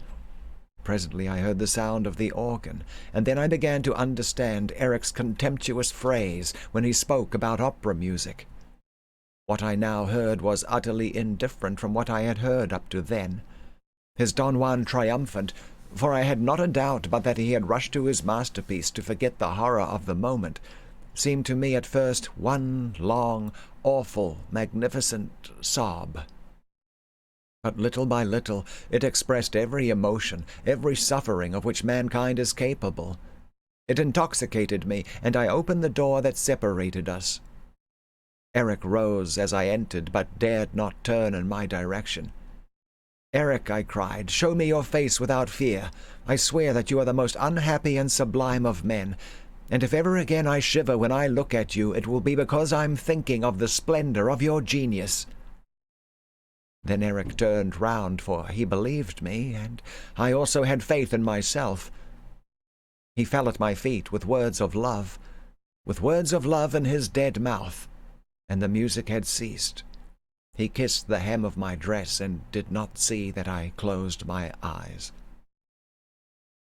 Presently I heard the sound of the organ, and then I began to understand Eric's contemptuous phrase when he spoke about opera music. What I now heard was utterly indifferent from what I had heard up to then. His Don Juan triumphant for I had not a doubt but that he had rushed to his masterpiece to forget the horror of the moment, seemed to me at first one long, awful, magnificent sob. But little by little it expressed every emotion, every suffering of which mankind is capable. It intoxicated me, and I opened the door that separated us. Eric rose as I entered, but dared not turn in my direction. "Eric," I cried, "show me your face without fear. I swear that you are the most unhappy and sublime of men, and if ever again I shiver when I look at you, it will be because I'm thinking of the splendor of your genius." Then Eric turned round, for he believed me, and I also had faith in myself. He fell at my feet with words of love in his dead mouth, and the music had ceased. He kissed the hem of my dress and did not see that I closed my eyes.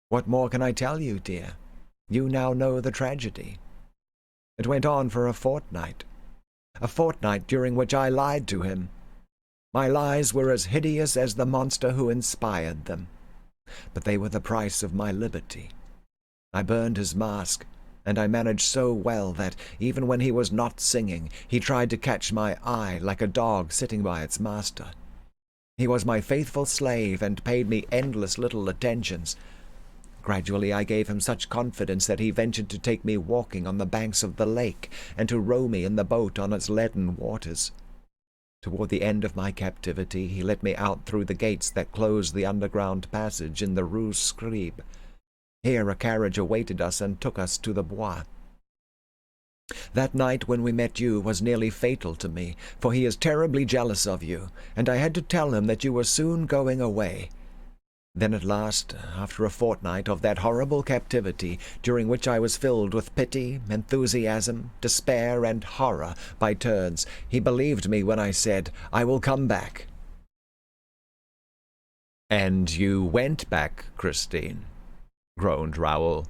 What more can I tell you, dear? You now know the tragedy. It went on for a fortnight during which I lied to him. My lies were as hideous as the monster who inspired them, but they were the price of my liberty. I burned his mask, and I managed so well that, even when he was not singing, he tried to catch my eye like a dog sitting by its master. He was my faithful slave and paid me endless little attentions. Gradually I gave him such confidence that he ventured to take me walking on the banks of the lake and to row me in the boat on its leaden waters. Toward the end of my captivity he let me out through the gates that closed the underground passage in the Rue Scribe. Here a carriage awaited us and took us to the Bois. That night when we met you was nearly fatal to me, for he is terribly jealous of you, and I had to tell him that you were soon going away. Then at last, after a fortnight of that horrible captivity, during which I was filled with pity, enthusiasm, despair, and horror by turns, he believed me when I said, "I will come back." "And you went back, Christine?" groaned Raoul.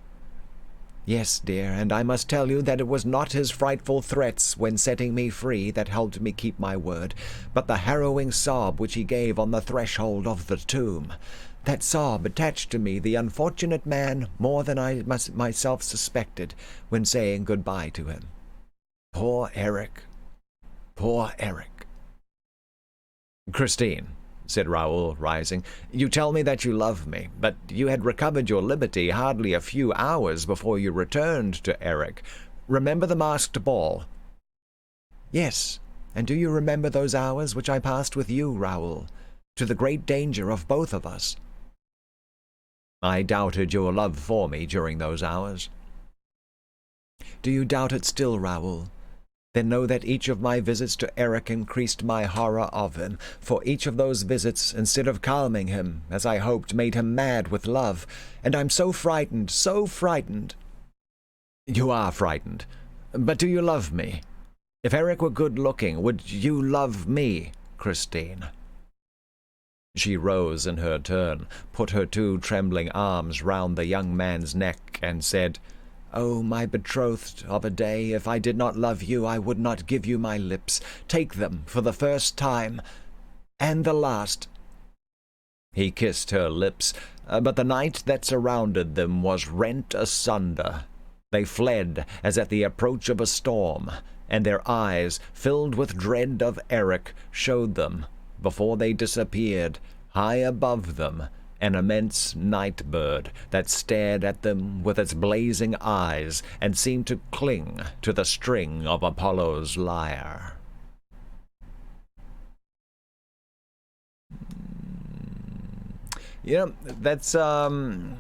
"Yes, dear, and I must tell you that it was not his frightful threats when setting me free that helped me keep my word, but the harrowing sob which he gave on the threshold of the tomb. That sob attached to me the unfortunate man more than I myself suspected when saying good-bye to him. Poor Eric! Poor Eric!" "Christine," said Raoul, rising, "you tell me that you love me, but you had recovered your liberty hardly a few hours before you returned to Eric. Remember the masked ball?" "Yes, and do you remember those hours which I passed with you, Raoul, to the great danger of both of us?" "I doubted your love for me during those hours." "Do you doubt it still, Raoul? Then know that each of my visits to Eric increased my horror of him, for each of those visits, instead of calming him, as I hoped, made him mad with love, and I'm so frightened, so frightened." "You are frightened. But do you love me? If Eric were good-looking, would you love me, Christine?" She rose in her turn, put her two trembling arms round the young man's neck, and said, "Oh, my betrothed of a day, if I did not love you, I would not give you my lips. Take them for the first time, and the last." He kissed her lips, but the night that surrounded them was rent asunder. They fled as at the approach of a storm, and their eyes, filled with dread of Eric, showed them, before they disappeared, high above them, an immense night-bird that stared at them with its blazing eyes and seemed to cling to the string of Apollo's lyre. Yeah, that's some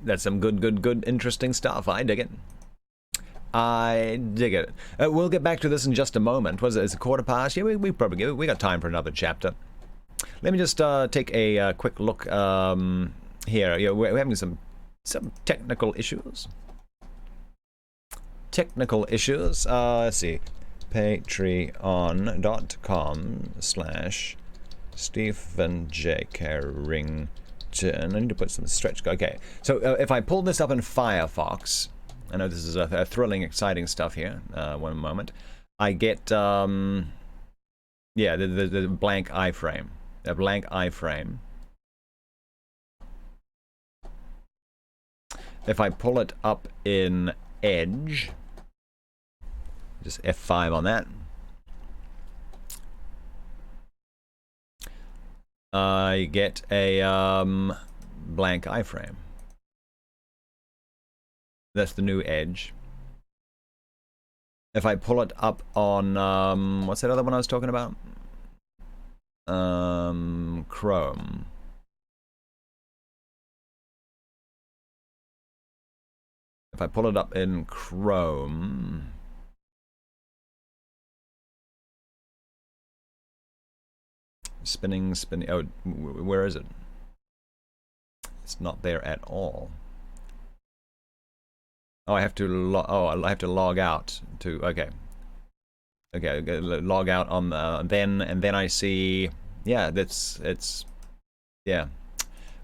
good, interesting stuff. I dig it. I dig it. We'll get back to this in just a moment. It's a quarter past? Yeah, we probably we got time for another chapter. Let me just take a quick look here. Yeah, we're having some technical issues. Let's see. Patreon.com/Stephen J. Carrington. I need to put some stretch. Okay, so if I pull this up in Firefox, I know this is a thrilling, exciting stuff here. One moment. I get, yeah, the blank iframe. A blank iframe. if I pull it up in Edge, just F5 on that, I get a blank iframe. That's the new Edge. If I pull it up on, what's that other one I was talking about? Chrome. If I pull it up in Chrome, spinning, oh, where is it? It's not there at all. Oh, I have to log out to, okay, log out on then I see, yeah, yeah,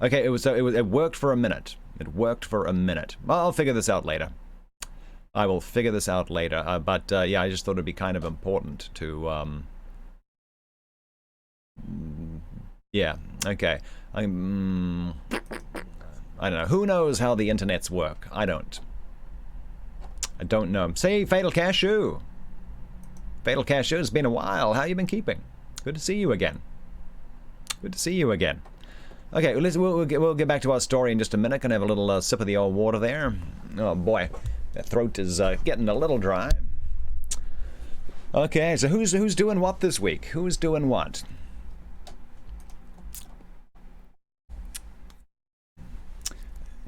okay, it worked for a minute. It worked for a minute. Well, I'll figure this out later. I will figure this out later. But yeah, I just thought it'd be kind of important to yeah, okay. I don't know. Who knows how the internets work? I don't know. Say, Fatal Cashew. Fatal Cashew, it's been a while. How you been keeping? Good to see you again. Good to see you again. Okay, we'll get back to our story in just a minute. Gonna have a little sip of the old water there. Oh boy, that throat is getting a little dry. Okay, so who's doing what this week? Who's doing what?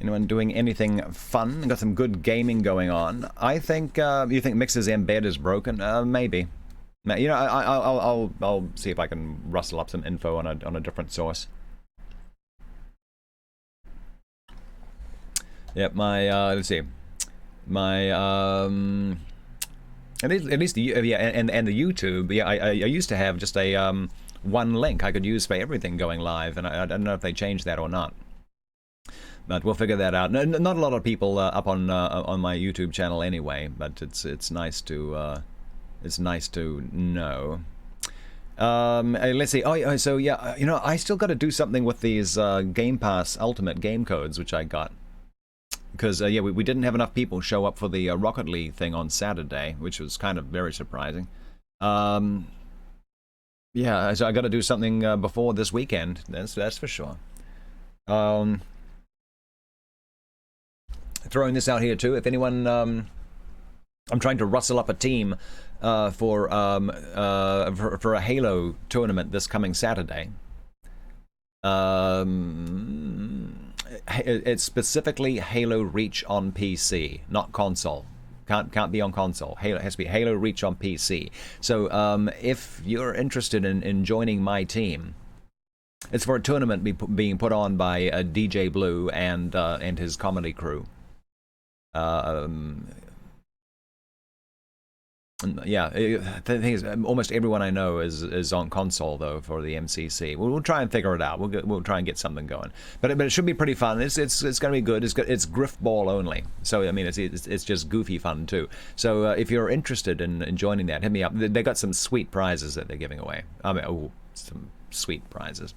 Anyone doing anything fun? Got some good gaming going on. I think you think Mixer's embed is broken. Maybe. You know, I'll see if I can rustle up some info on a different source. Yep, my let's see, my at least the yeah, and the YouTube. Yeah, I used to have just a one link I could use for everything going live, and I don't know if they changed that or not. But we'll figure that out. Not a lot of people up on my YouTube channel anyway, but it's nice to know. Let's see. Oh, so yeah, you know, I still got to do something with these Game Pass Ultimate game codes, which I got. Because, yeah, we didn't have enough people show up for the Rocket League thing on Saturday, which was kind of very surprising. Yeah, so I got to do something before this weekend. That's for sure. Throwing this out here too. If anyone, I'm trying to rustle up a team for a Halo tournament this coming Saturday. It's specifically Halo Reach on PC, not console. Can't be on console. It has to be Halo Reach on PC. So if you're interested in joining my team, it's for a tournament being put on by DJ Blue and his comedy crew. Yeah, the thing is, almost everyone I know is on console though for the MCC. We'll try and figure it out. We'll try and get something going. But it should be pretty fun. It's going to be good. It's griftball only. So I mean, it's just goofy fun too. So if you're interested in joining that, hit me up. They got some sweet prizes that they're giving away. I mean, some sweet prizes.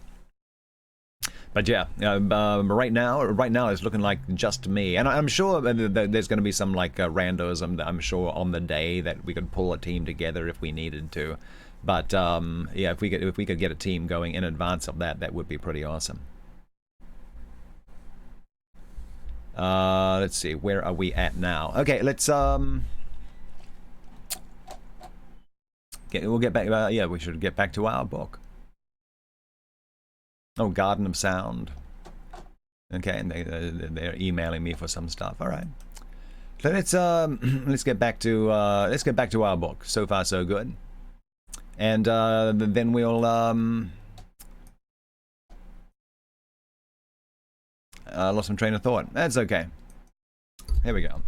But yeah, right now it's looking like just me, and I'm sure there's going to be some like randos. I'm sure on the day that we could pull a team together if we needed to. But yeah, if we could get a team going in advance of that, that would be pretty awesome. Let's see, where are we at now? Okay, let's we'll get back. Yeah, we should get back to our book. Oh, Garden of Sound. Okay, and they're emailing me for some stuff. All right. So let's get back to our book. So far, so good. And then we'll lost some train of thought. That's okay. Here we go.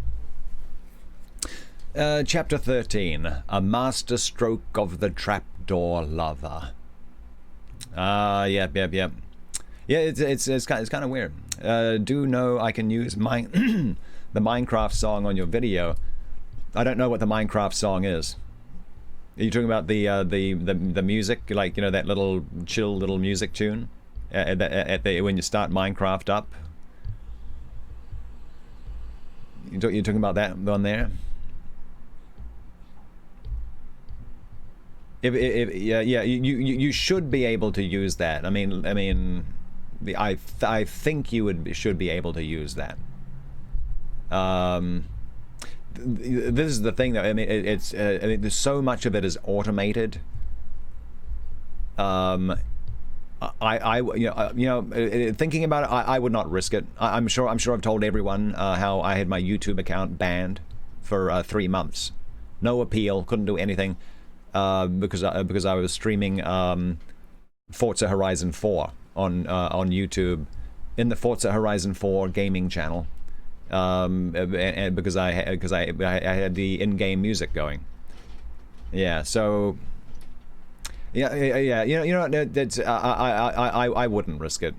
Chapter 13: A Master Stroke of the Trapdoor Lover. Yep. Yeah, it's kind of weird. Do know I can use the Minecraft song on your video. I don't know what the Minecraft song is. Are you talking about the music, like, you know, that little chill little music tune when you start Minecraft up? You're talking about that one there? Yeah, you should be able to use that. I think you should be able to use that. This is the thing, though. I mean, there's so much of it is automated. Thinking about it, I would not risk it. I'm sure I've told everyone how I had my YouTube account banned for 3 months. No appeal, couldn't do anything because I was streaming Forza Horizon 4 on YouTube in the Forza Horizon 4 gaming channel. And because I had the in-game music going. Yeah, so that's I wouldn't risk it.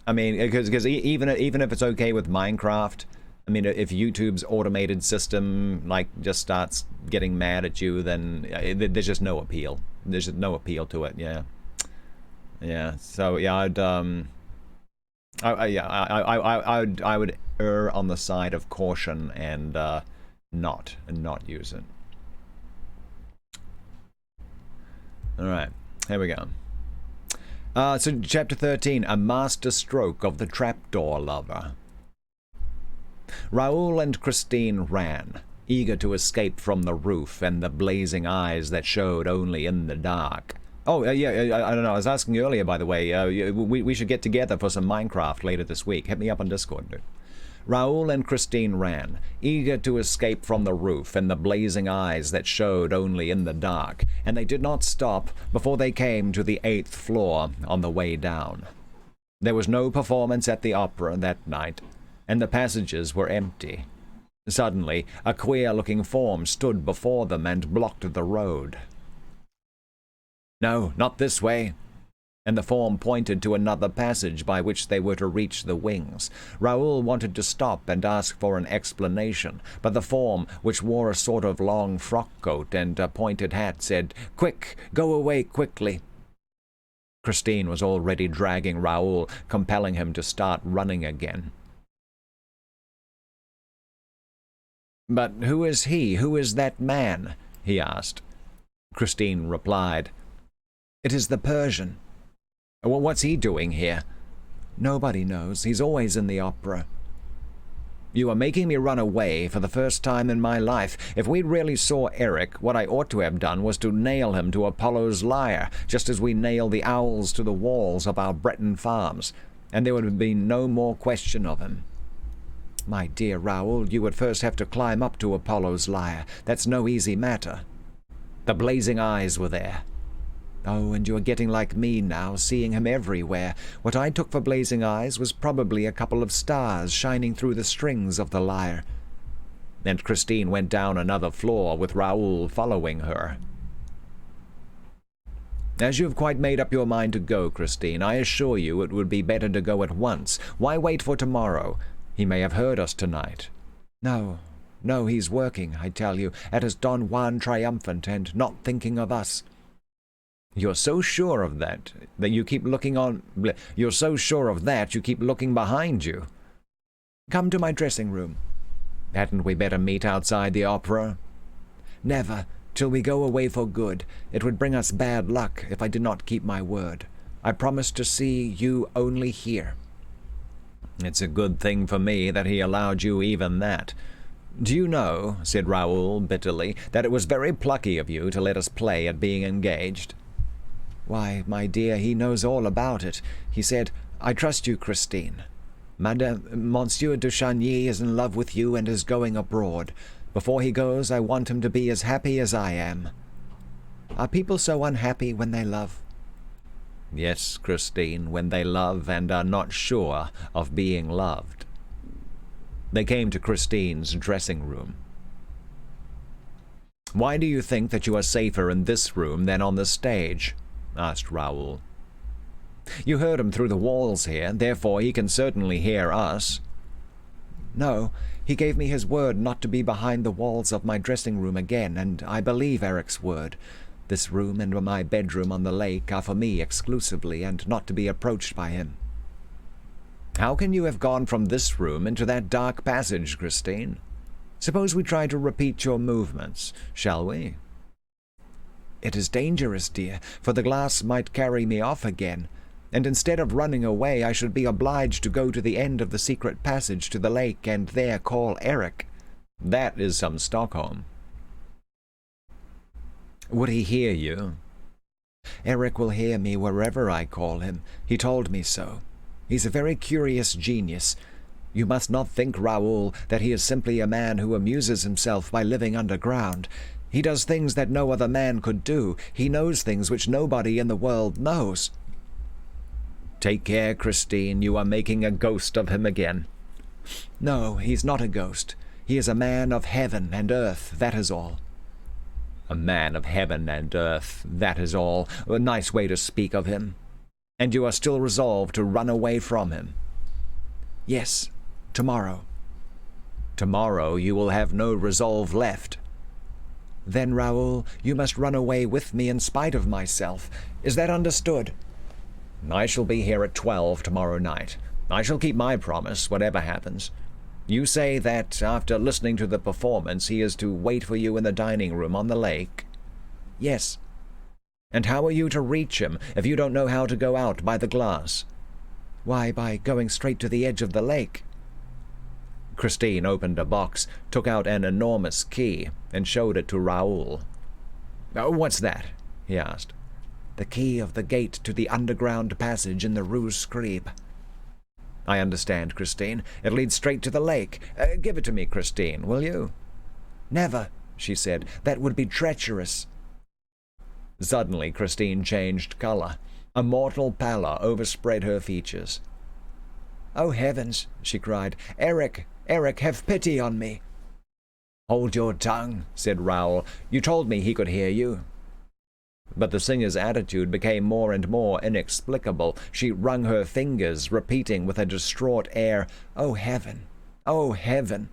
I mean, because even if it's okay with Minecraft, I mean, if YouTube's automated system like just starts getting mad at you, then there's just no appeal. There's just no appeal to it. Yeah. So yeah, I would err on the side of caution and not use it. All right, here we go. So chapter 13, a master stroke of the trapdoor lover. Raoul and Christine ran, eager to escape from the roof and the blazing eyes that showed only in the dark. Oh, yeah, I don't know. I was asking you earlier, by the way, we should get together for some Minecraft later this week. Hit me up on Discord, dude. Raoul and Christine ran, eager to escape from the roof and the blazing eyes that showed only in the dark, and they did not stop before they came to the 8th floor on the way down. There was no performance at the opera that night, and the passages were empty. Suddenly, a queer-looking form stood before them and blocked the road. "No, not this way." And the form pointed to another passage by which they were to reach the wings. Raoul wanted to stop and ask for an explanation, but the form, which wore a sort of long frock coat and a pointed hat, said, "Quick, go away quickly." Christine was already dragging Raoul, compelling him to start running again. "But who is he? Who is that man?" he asked. Christine replied, "It is the Persian." "Well, what's he doing here?" "Nobody knows. He's always in the opera." "You are making me run away for the first time in my life. If we really saw Eric, what I ought to have done was to nail him to Apollo's lyre, just as we nail the owls to the walls of our Breton farms, and there would have been no more question of him." "My dear Raoul, you would first have to climb up to Apollo's lyre. That's no easy matter." "The blazing eyes were there." "Oh, and you are getting like me now, seeing him everywhere. What I took for blazing eyes was probably a couple of stars shining through the strings of the lyre." And Christine went down another floor, with Raoul following her. "As you have quite made up your mind to go, Christine, I assure you it would be better to go at once. Why wait for tomorrow? He may have heard us tonight." No, he's working, I tell you, at his Don Juan triumphant and not thinking of us." You're so sure of that you keep looking You're so sure of that you keep looking behind you. "Come to my dressing room." "Hadn't we better meet outside the opera?" "Never, till we go away for good. It would bring us bad luck if I did not keep my word. I promised to see you only here." "It's a good thing for me that he allowed you even that. Do you know," said Raoul bitterly, "that it was very plucky of you to let us play at being engaged?" "Why, my dear, he knows all about it. He said, 'I trust you, Christine. Monsieur de Chagny is in love with you and is going abroad. Before he goes, I want him to be as happy as I am.' Are people so unhappy when they love?" "Yes, Christine, when they love and are not sure of being loved." They came to Christine's dressing room. "Why do you think that you are safer in this room than on the stage?" asked Raoul. "You heard him through the walls here, therefore he can certainly hear us." "No, he gave me his word not to be behind the walls of my dressing room again, and I believe Eric's word. This room and my bedroom on the lake are for me exclusively, and not to be approached by him." "How can you have gone from this room into that dark passage, Christine?" Suppose we try to repeat your movements, shall we?" "It is dangerous, dear, for the glass might carry me off again, and instead of running away I should be obliged to go to the end of the secret passage to the lake and there call Eric." "That is some Stockholm." "Would he hear you?" "Eric will hear me wherever I call him. He told me so. He's a very curious genius. You must not think, Raoul, that he is simply a man who amuses himself by living underground. He does things that no other man could do. He knows things which nobody in the world knows." "Take care, Christine. You are making a ghost of him again." "No, he's not a ghost. He is a man of heaven and earth, that is all." "A man of heaven and earth, that is all. A nice way to speak of him. And you are still resolved to run away from him?" "Yes, tomorrow." "Tomorrow you will have no resolve left." "Then, Raoul, you must run away with me in spite of myself. Is that understood?" "I shall be here at 12 tomorrow night. I shall keep my promise, whatever happens. You say that, after listening to the performance, he is to wait for you in the dining room on the lake?" "Yes." "And how are you to reach him, if you don't know how to go out by the glass?" "Why, by going straight to the edge of the lake." Christine opened a box, took out an enormous key, and showed it to Raoul. "What's that?" he asked. "The key of the gate to the underground passage in the Rue Scribe." "I understand, Christine. It leads straight to the lake. Give it to me, Christine, will you?" "Never," she said. "That would be treacherous." Suddenly Christine changed color. A mortal pallor overspread her features. "Oh, heavens!" she cried. "Eric! Eric, have pity on me!" "Hold your tongue," said Raoul. "You told me he could hear you." But the singer's attitude became more and more inexplicable. She wrung her fingers, repeating with a distraught air, "Oh, heaven! Oh, heaven!"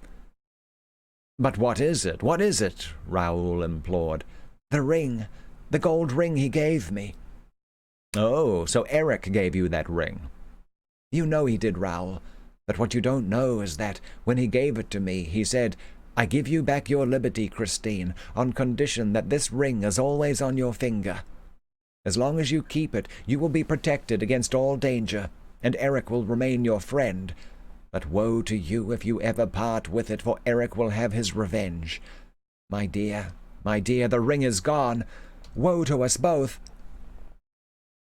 "But what is it? What is it?" Raoul implored. "The ring. The gold ring he gave me." "Oh, so Eric gave you that ring?" "You know he did, Raoul. But what you don't know is that, when he gave it to me, he said, 'I give you back your liberty, Christine, on condition that this ring is always on your finger. As long as you keep it, you will be protected against all danger, and Eric will remain your friend. But woe to you if you ever part with it, for Eric will have his revenge. My dear, the ring is gone. Woe to us both!"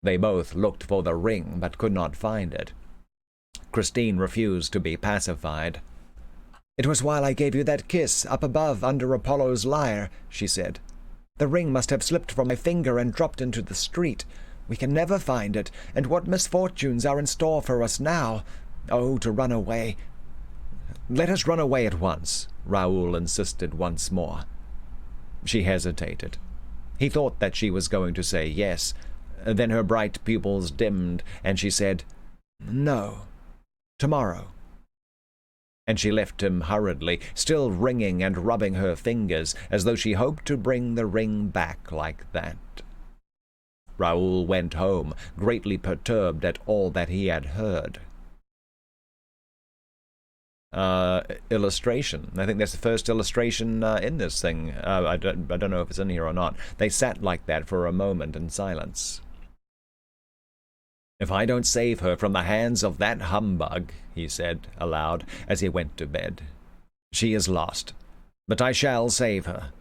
They both looked for the ring, but could not find it. Christine refused to be pacified. "It was while I gave you that kiss up above under Apollo's lyre," she said. "The ring must have slipped from my finger and dropped into the street. We can never find it, and what misfortunes are in store for us now? Oh, to run away!" "Let us run away at once," Raoul insisted once more. She hesitated. He thought that she was going to say yes. Then her bright pupils dimmed, and she said, "No. Tomorrow." And she left him hurriedly, still wringing and rubbing her fingers, as though she hoped to bring the ring back like that. Raoul went home, greatly perturbed at all that he had heard. Illustration. I think that's the first illustration in this thing. I don't know if it's in here or not. They sat like that for a moment in silence. "If I don't save her from the hands of that humbug," he said aloud as he went to bed, "she is lost. But I shall save her."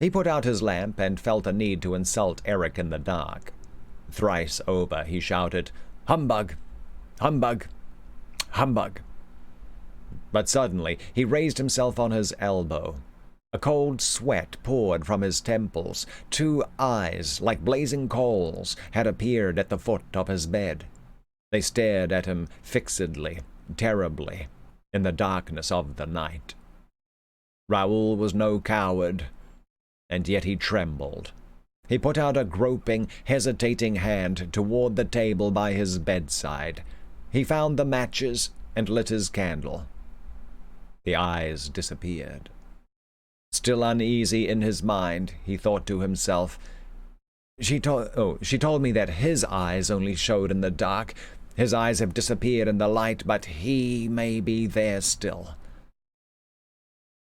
He put out his lamp and felt a need to insult Eric in the dark. Thrice over he shouted, "Humbug! Humbug! Humbug!" But suddenly he raised himself on his elbow. A cold sweat poured from his temples. Two eyes, like blazing coals, had appeared at the foot of his bed. They stared at him fixedly, terribly, in the darkness of the night. Raoul was no coward, and yet he trembled. He put out a groping, hesitating hand toward the table by his bedside. He found the matches and lit his candle. The eyes disappeared. Still uneasy in his mind, he thought to himself, She told me that his eyes only showed in the dark. His eyes have disappeared in the light, but he may be there still."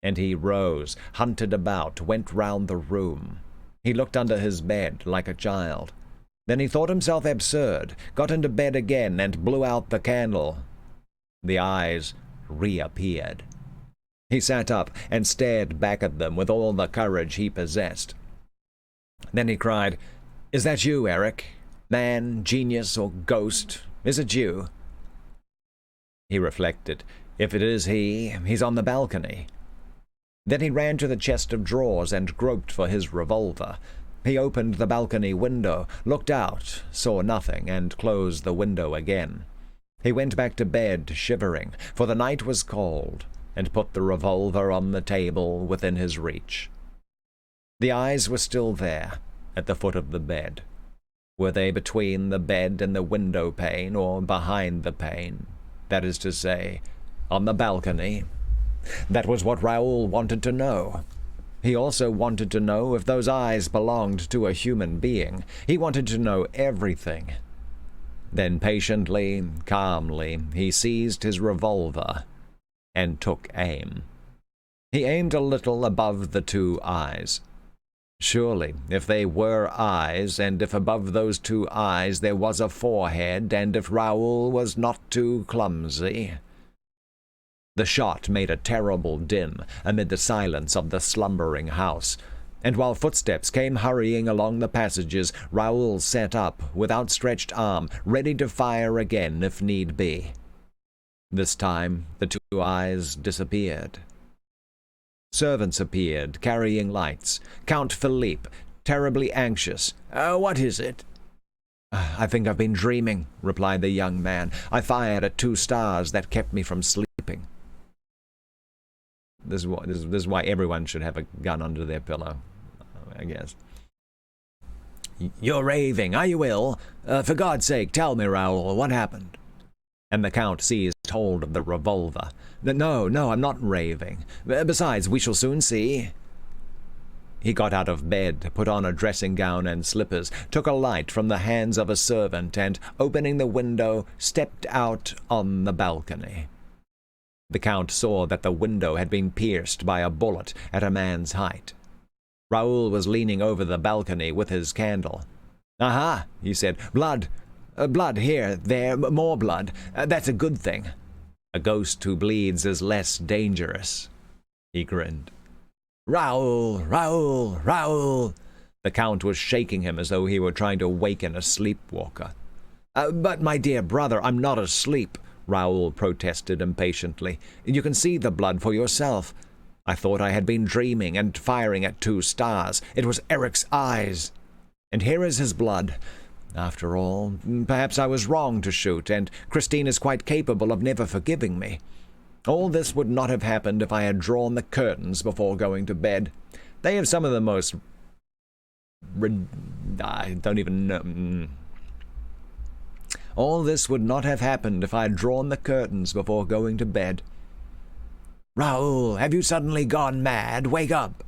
And he rose, hunted about, went round the room. He looked under his bed like a child. Then he thought himself absurd, got into bed again, and blew out the candle. The eyes reappeared. He sat up and stared back at them with all the courage he possessed. Then he cried, "Is that you, Eric? Man, genius, or ghost? Is it you?" He reflected. If it is he, he's on the balcony. Then he ran to the chest of drawers and groped for his revolver. He opened the balcony window, looked out, saw nothing, and closed the window again. He went back to bed, shivering, for the night was cold, and put the revolver on the table within his reach. The eyes were still there, at the foot of the bed. Were they between the bed and the window pane, or behind the pane? That is to say, on the balcony? That was what Raoul wanted to know. He also wanted to know if those eyes belonged to a human being. He wanted to know everything. Then patiently, calmly, he seized his revolver and took aim. He aimed a little above the two eyes. Surely, if they were eyes, and if above those two eyes there was a forehead, and if Raoul was not too clumsy. The shot made a terrible din amid the silence of the slumbering house, and while footsteps came hurrying along the passages, Raoul sat up, with outstretched arm, ready to fire again if need be. This time the two eyes disappeared. Servants appeared, carrying lights. Count Philippe, terribly anxious. "What is it?" "I think I've been dreaming," replied the young man. "I fired at 2 stars that kept me from sleeping." This is why everyone should have a gun under their pillow, I guess. "You're raving. Are you ill? For God's sake, tell me, Raoul, what happened?" And the Count seized hold of the revolver. No, I'm not raving. Besides, we shall soon see." He got out of bed, put on a dressing gown and slippers, took a light from the hands of a servant, and, opening the window, stepped out on the balcony. The Count saw that the window had been pierced by a bullet at a man's height. Raoul was leaning over the balcony with his candle. "Aha!" he said. "Blood! Blood here, there, more blood. That's a good thing. A ghost who bleeds is less dangerous." He grinned. "Raoul! Raoul! Raoul!" The Count was shaking him as though he were trying to waken a sleepwalker. "But, my dear brother, I'm not asleep," Raoul protested impatiently. "You can see the blood for yourself. I thought I had been dreaming and firing at 2 stars. It was Eric's eyes. And here is his blood. After all, perhaps I was wrong to shoot, and Christine is quite capable of never forgiving me. All this would not have happened if I had drawn the curtains before going to bed. They have some of the most... I don't even know... All this would not have happened if I had drawn the curtains before going to bed." "Raoul, have you suddenly gone mad? Wake up!"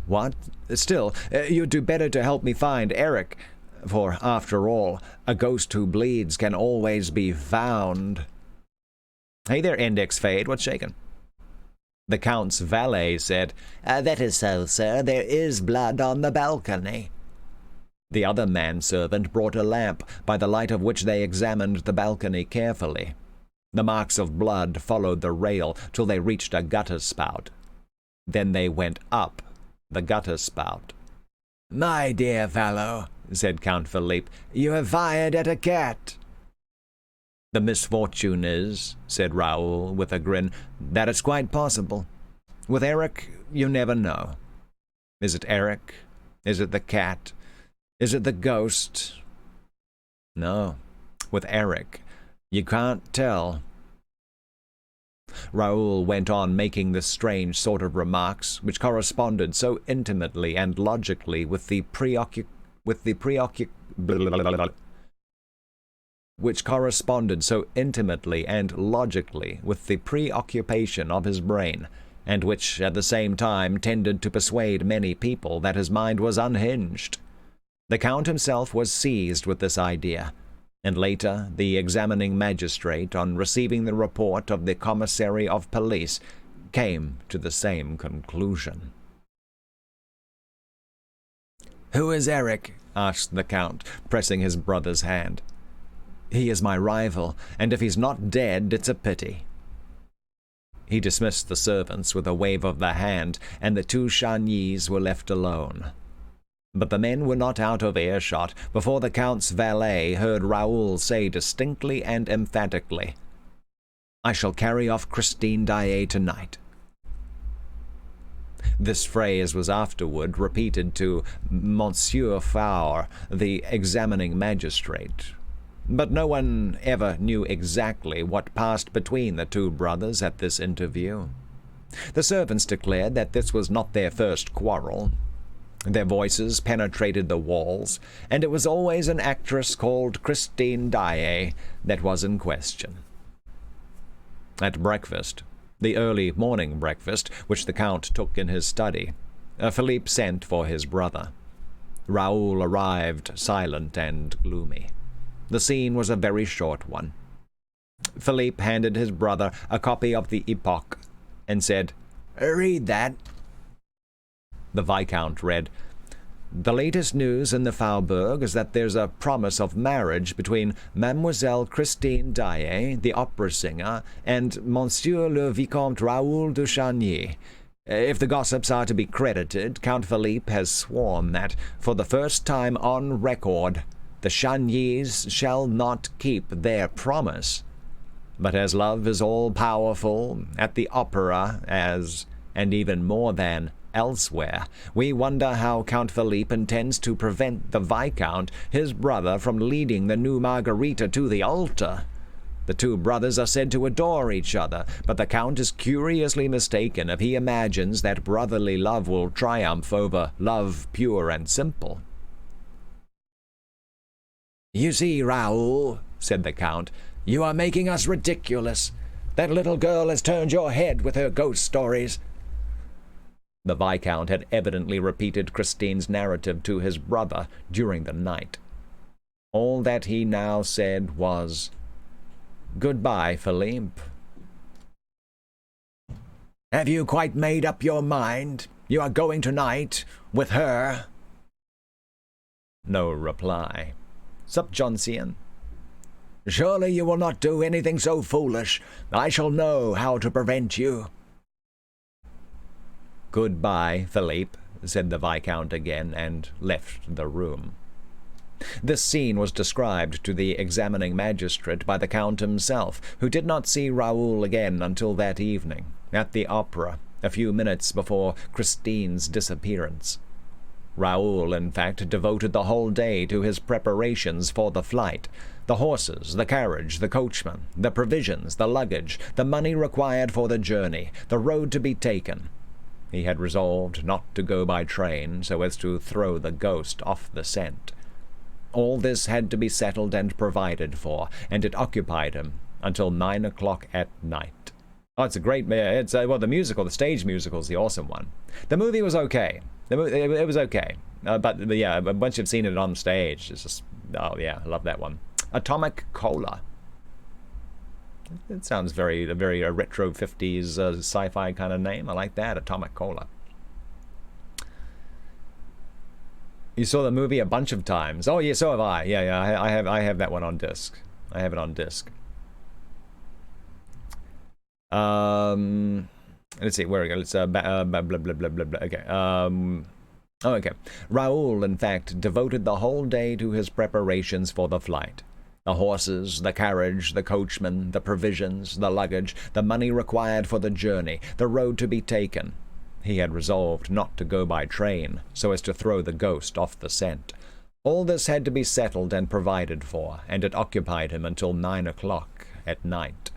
"What? Still, you'd do better to help me find Eric. For, after all, a ghost who bleeds can always be found." "Hey there, Index Fade, what's shaking?" The Count's valet said, "That is so, sir. There is blood on the balcony." The other manservant brought a lamp, by the light of which they examined the balcony carefully. The marks of blood followed the rail till they reached a gutter spout. Then they went up the gutter spout. "My dear fellow," said Count Philippe, "you have fired at a cat." "The misfortune is," said Raoul with a grin, "that it's quite possible. With Eric, you never know. Is it Eric? Is it the cat? Is it the ghost? No, with Eric, you can't tell." Raoul went on making this strange sort of remarks, which corresponded so intimately and logically with the preoccupation of his brain, and which at the same time tended to persuade many people that his mind was unhinged. The Count himself was seized with this idea, and later the examining magistrate, on receiving the report of the commissary of police, came to the same conclusion. "Who is Eric?" asked the Count, pressing his brother's hand. "He is my rival, and if he's not dead, it's a pity." He dismissed the servants with a wave of the hand, and the two Chagny's were left alone. But the men were not out of earshot before the Count's valet heard Raoul say distinctly and emphatically, "I shall carry off Christine Daae tonight." This phrase was afterward repeated to Monsieur Faure, the examining magistrate, but no one ever knew exactly what passed between the two brothers at this interview. The servants declared that this was not their first quarrel. Their voices penetrated the walls, and it was always an actress called Christine Daae that was in question. At breakfast, the early morning breakfast, which the Count took in his study, Philippe sent for his brother. Raoul arrived silent and gloomy. The scene was a very short one. Philippe handed his brother a copy of the Epoque and said, "Read that." The Viscount read, "The latest news in the Faubourg is that there's a promise of marriage between Mademoiselle Christine Daae, the opera singer, and Monsieur le Vicomte Raoul de Chagny. If the gossips are to be credited, Count Philippe has sworn that, for the first time on record, the Chagnys shall not keep their promise. But as love is all-powerful, at the opera as, and even more than, elsewhere, we wonder how Count Philippe intends to prevent the Viscount, his brother, from leading the new Margarita to the altar. The two brothers are said to adore each other, but the Count is curiously mistaken if he imagines that brotherly love will triumph over love pure and simple." "You see, Raoul," said the Count, "you are making us ridiculous. That little girl has turned your head with her ghost stories." The Viscount had evidently repeated Christine's narrative to his brother during the night. All that he now said was, "Goodbye, Philippe." "Have you quite made up your mind? You are going tonight with her?" No reply. "Sup, Johnsian?" "Surely you will not do anything so foolish. I shall know how to prevent you." "Goodbye, Philippe," said the Viscount again, and left the room. This scene was described to the examining magistrate by the Count himself, who did not see Raoul again until that evening, at the opera, a few minutes before Christine's disappearance. Raoul, in fact, devoted the whole day to his preparations for the flight. The horses, the carriage, the coachman, the provisions, the luggage, the money required for the journey, the road to be taken. He had resolved not to go by train so as to throw the ghost off the scent. All this had to be settled and provided for, and it occupied him until 9 o'clock at night. Oh, it's a great... the musical, the stage musical is the awesome one. The movie was okay. It was okay. But yeah, once you've seen it on stage, it's just... Oh, yeah, I love that one. Atomic Cola. It sounds a very retro 50s sci-fi kind of name. I like that, Atomic Cola. You saw the movie a bunch of times. Oh, yeah, so have I. Yeah, I have that one on disc. I have it on disc. Let's see, where we go. Let's blah, blah, blah, blah, blah, blah. Okay. Okay. Raoul, in fact, devoted the whole day to his preparations for the flight. The horses, the carriage, the coachman, the provisions, the luggage, the money required for the journey, the road to be taken. He had resolved not to go by train, so as to throw the ghost off the scent. All this had to be settled and provided for, and it occupied him until 9 o'clock at night.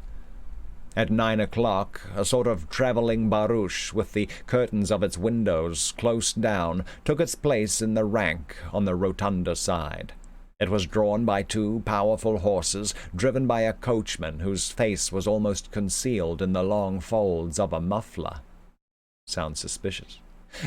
At 9 o'clock, a sort of travelling barouche, with the curtains of its windows close down, took its place in the rank on the rotunda side. It was drawn by two powerful horses, driven by a coachman whose face was almost concealed in the long folds of a muffler. Sounds suspicious.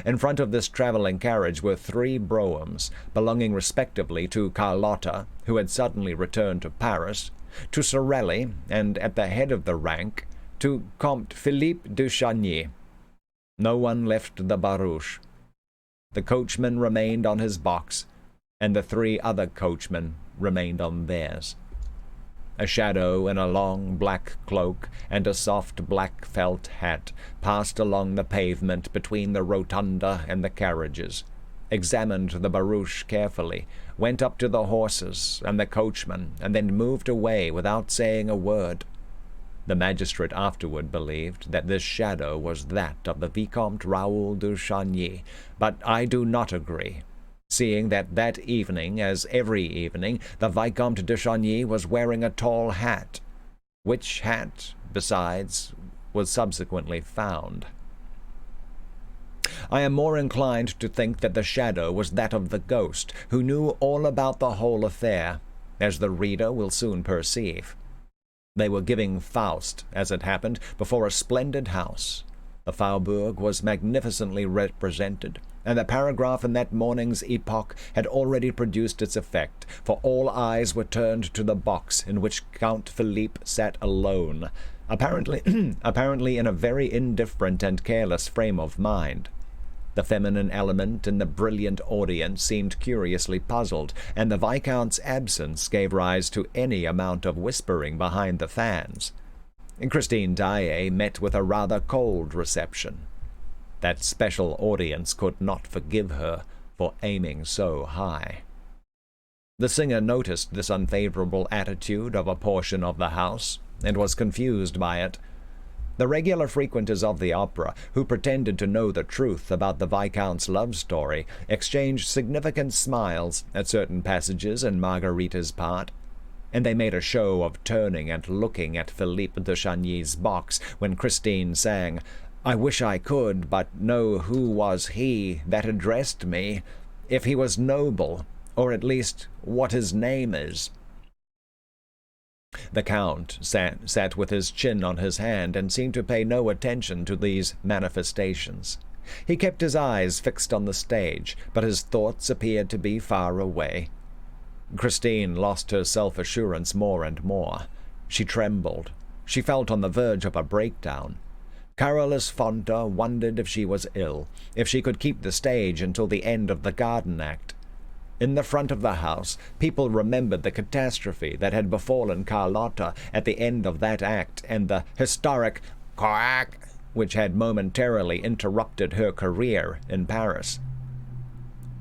In front of this travelling carriage were 3 broughams, belonging respectively to Carlotta, who had suddenly returned to Paris, to Sorelli, and at the head of the rank, to Comte Philippe de Chagny. No one left the barouche. The coachman remained on his box, and the 3 other coachmen remained on theirs. A shadow in a long black cloak and a soft black felt hat passed along the pavement between the rotunda and the carriages, examined the barouche carefully, went up to the horses and the coachman, and then moved away without saying a word. The magistrate afterward believed that this shadow was that of the Vicomte Raoul de Chagny, but I do not agree, seeing that evening, as every evening, the Vicomte de Chagny was wearing a tall hat, which hat, besides, was subsequently found. I am more inclined to think that the shadow was that of the ghost, who knew all about the whole affair, as the reader will soon perceive. They were giving Faust, as it happened, before a splendid house. The Faubourg was magnificently represented, and the paragraph in that morning's Epoque had already produced its effect, for all eyes were turned to the box in which Count Philippe sat alone, apparently in a very indifferent and careless frame of mind. The feminine element in the brilliant audience seemed curiously puzzled, and the Viscount's absence gave rise to any amount of whispering behind the fans. Christine Daae met with a rather cold reception. That special audience could not forgive her for aiming so high. The singer noticed this unfavorable attitude of a portion of the house, and was confused by it. The regular frequenters of the opera, who pretended to know the truth about the Viscount's love story, exchanged significant smiles at certain passages in Margarita's part, and they made a show of turning and looking at Philippe de Chagny's box when Christine sang, "I wish I could but know who was he that addressed me, if he was noble, or at least what his name is." The Count sat with his chin on his hand and seemed to pay no attention to these manifestations. He kept his eyes fixed on the stage, but his thoughts appeared to be far away. Christine lost her self-assurance more and more. She trembled. She felt on the verge of a breakdown. Carolus Fonta wondered if she was ill, if she could keep the stage until the end of the garden act. In the front of the house, people remembered the catastrophe that had befallen Carlotta at the end of that act, and the historic quack which had momentarily interrupted her career in Paris.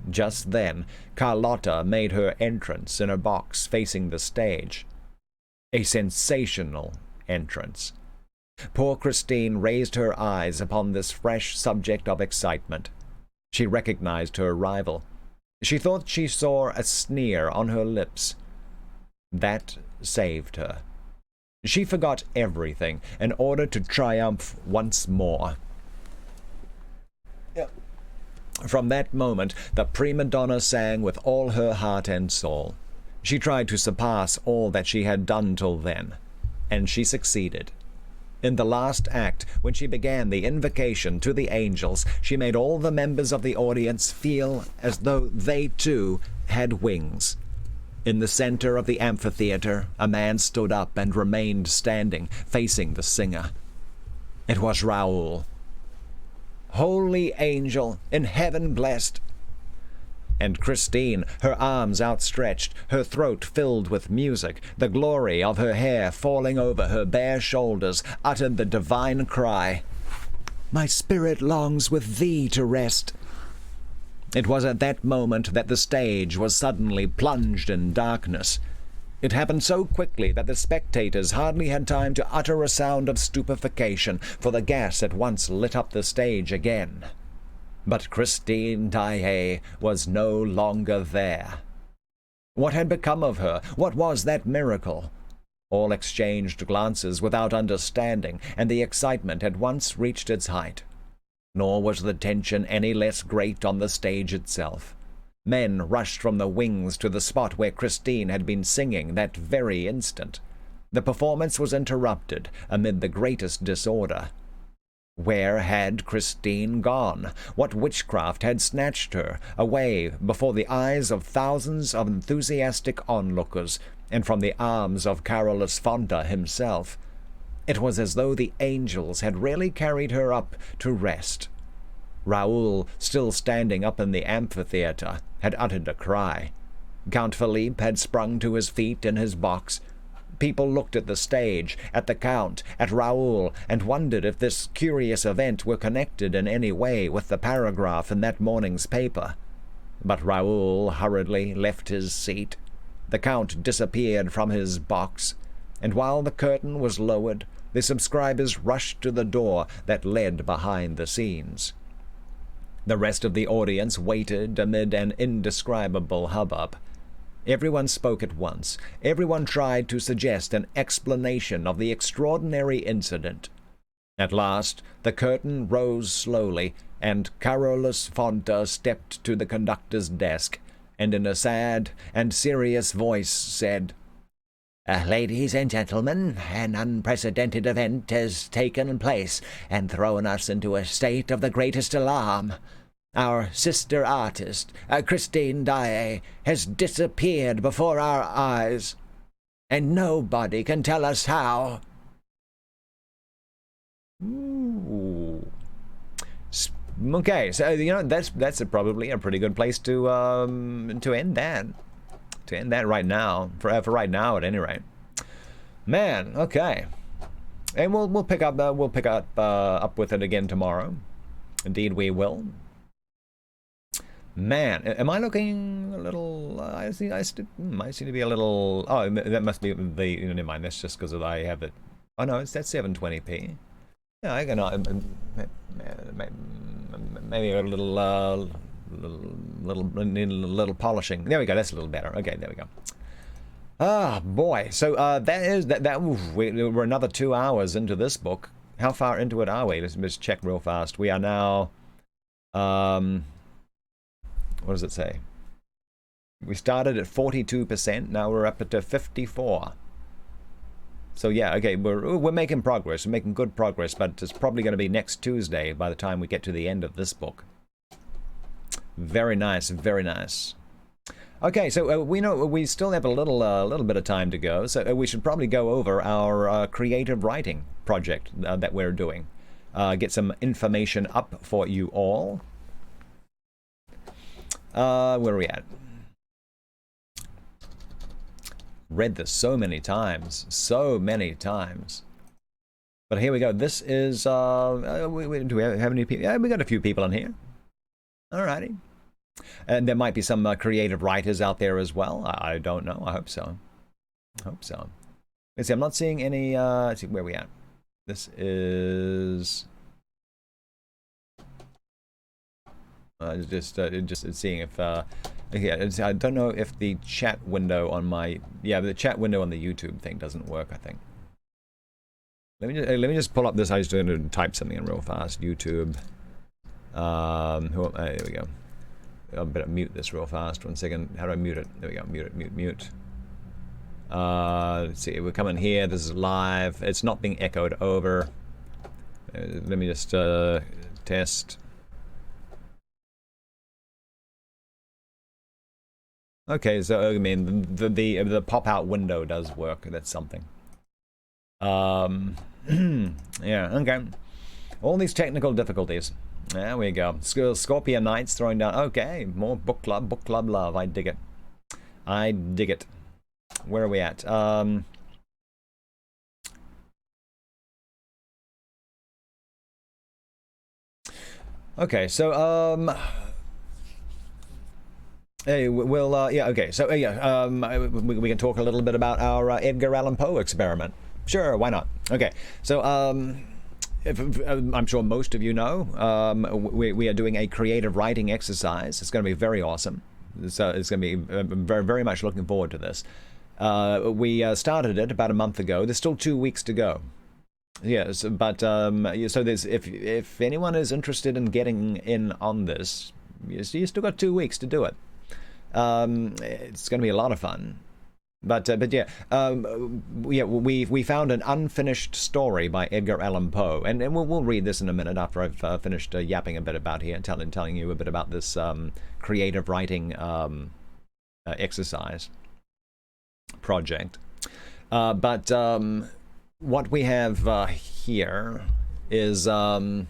Just then, Carlotta made her entrance in a box facing the stage. A sensational entrance. Poor Christine raised her eyes upon this fresh subject of excitement. She recognized her rival. She thought she saw a sneer on her lips. That saved her. She forgot everything in order to triumph once more. From that moment, the prima donna sang with all her heart and soul. She tried to surpass all that she had done till then, and she succeeded. In the last act, when she began the invocation to the angels, she made all the members of the audience feel as though they, too, had wings. In the center of the amphitheater, a man stood up and remained standing, facing the singer. It was Raoul. "Holy angel, in heaven blessed!" And Christine, her arms outstretched, her throat filled with music, the glory of her hair falling over her bare shoulders, uttered the divine cry, "My spirit longs with thee to rest." It was at that moment that the stage was suddenly plunged in darkness. It happened so quickly that the spectators hardly had time to utter a sound of stupefaction, for the gas at once lit up the stage again. But Christine Daae was no longer there. What had become of her? What was that miracle? All exchanged glances without understanding, and the excitement had once reached its height. Nor was the tension any less great on the stage itself. Men rushed from the wings to the spot where Christine had been singing that very instant. The performance was interrupted amid the greatest disorder. Where had Christine gone? What witchcraft had snatched her away before the eyes of thousands of enthusiastic onlookers, and from the arms of Carolus Fonta himself? It was as though the angels had really carried her up to rest. Raoul, still standing up in the amphitheater, had uttered a cry. Count Philippe had sprung to his feet in his box. People looked at the stage, at the Count, at Raoul, and wondered if this curious event were connected in any way with the paragraph in that morning's paper. But Raoul hurriedly left his seat. The Count disappeared from his box, and while the curtain was lowered, the subscribers rushed to the door that led behind the scenes. The rest of the audience waited amid an indescribable hubbub. Everyone spoke at once. Everyone tried to suggest an explanation of the extraordinary incident. At last, the curtain rose slowly, and Carolus Fonta stepped to the conductor's desk, and in a sad and serious voice said, "Ladies and gentlemen, an unprecedented event has taken place and thrown us into a state of the greatest alarm. Our sister artist, Christine Daae, has disappeared before our eyes, and nobody can tell us how." Ooh. Okay, so that's probably a pretty good place to end that. To end that right now, for right now at any rate. Man, okay, and we'll pick up up with it again tomorrow. Indeed, we will. Man, am I looking a little? I seem to be a little. Oh, that must be the. Never mind. That's just because I have it. Oh no, it's that 720p. Yeah, I can. Maybe a little polishing. There we go. That's a little better. Okay, there we go. Ah, boy. So we're another 2 hours into this book. How far into it are we? Let's check real fast. We are now. What does it say? We started at 42%. Now we're up to 54. So yeah, okay, we're making progress. We're making good progress, but it's probably going to be next Tuesday by the time we get to the end of this book. Very nice, very nice. Okay, so we know we still have a little bit of time to go, so we should probably go over our creative writing project that we're doing. Get some information up for you all. Where are we at? Read this so many times. But here we go. This is, do we have any people? Yeah, we got a few people in here. Alrighty. And there might be some creative writers out there as well. I don't know. I hope so. Let's see, I'm not seeing any, let's see, where are we at? This is... just seeing if yeah, I don't know if the chat window on my the chat window on the YouTube thing doesn't work. I think. Let me just pull up this. I was going to type something in real fast. YouTube. There we go. I better mute this real fast. 1 second. How do I mute it? There we go. Mute. Let's see. We're coming here. This is live. It's not being echoed over. Let me just test. Okay, so I mean the pop-out window does work. That's something. Yeah, okay. All these technical difficulties. There we go. Scorpion Knights throwing down. Okay, more book club love. I dig it. Where are we at? Okay, so hey, we'll yeah, okay, so yeah, we can talk a little bit about our Edgar Allan Poe experiment. Sure, why not? Okay, so I'm sure most of you know, we are doing a creative writing exercise. It's going to be very awesome. So it's going to be very, very much looking forward to this. We started it about a month ago. There's still 2 weeks to go. Yes, but so there's if anyone is interested in getting in on this, you still got 2 weeks to do it. It's going to be a lot of fun. But yeah, we found an unfinished story by Edgar Allan Poe, and we'll read this in a minute after I've finished yapping a bit about here, telling you a bit about this creative writing exercise project. But what we have here is there's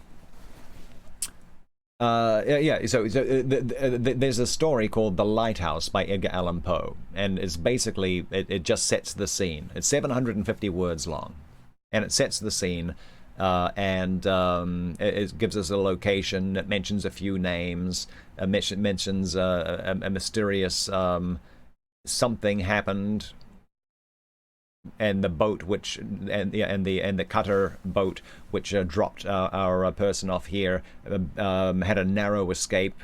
a story called The Lighthouse by Edgar Allan Poe, and it's basically, it just sets the scene. It's 750 words long, and it sets the scene, it gives us a location, it mentions a few names, mentions a mysterious something happened, and the boat and the cutter boat which dropped our person off here had a narrow escape.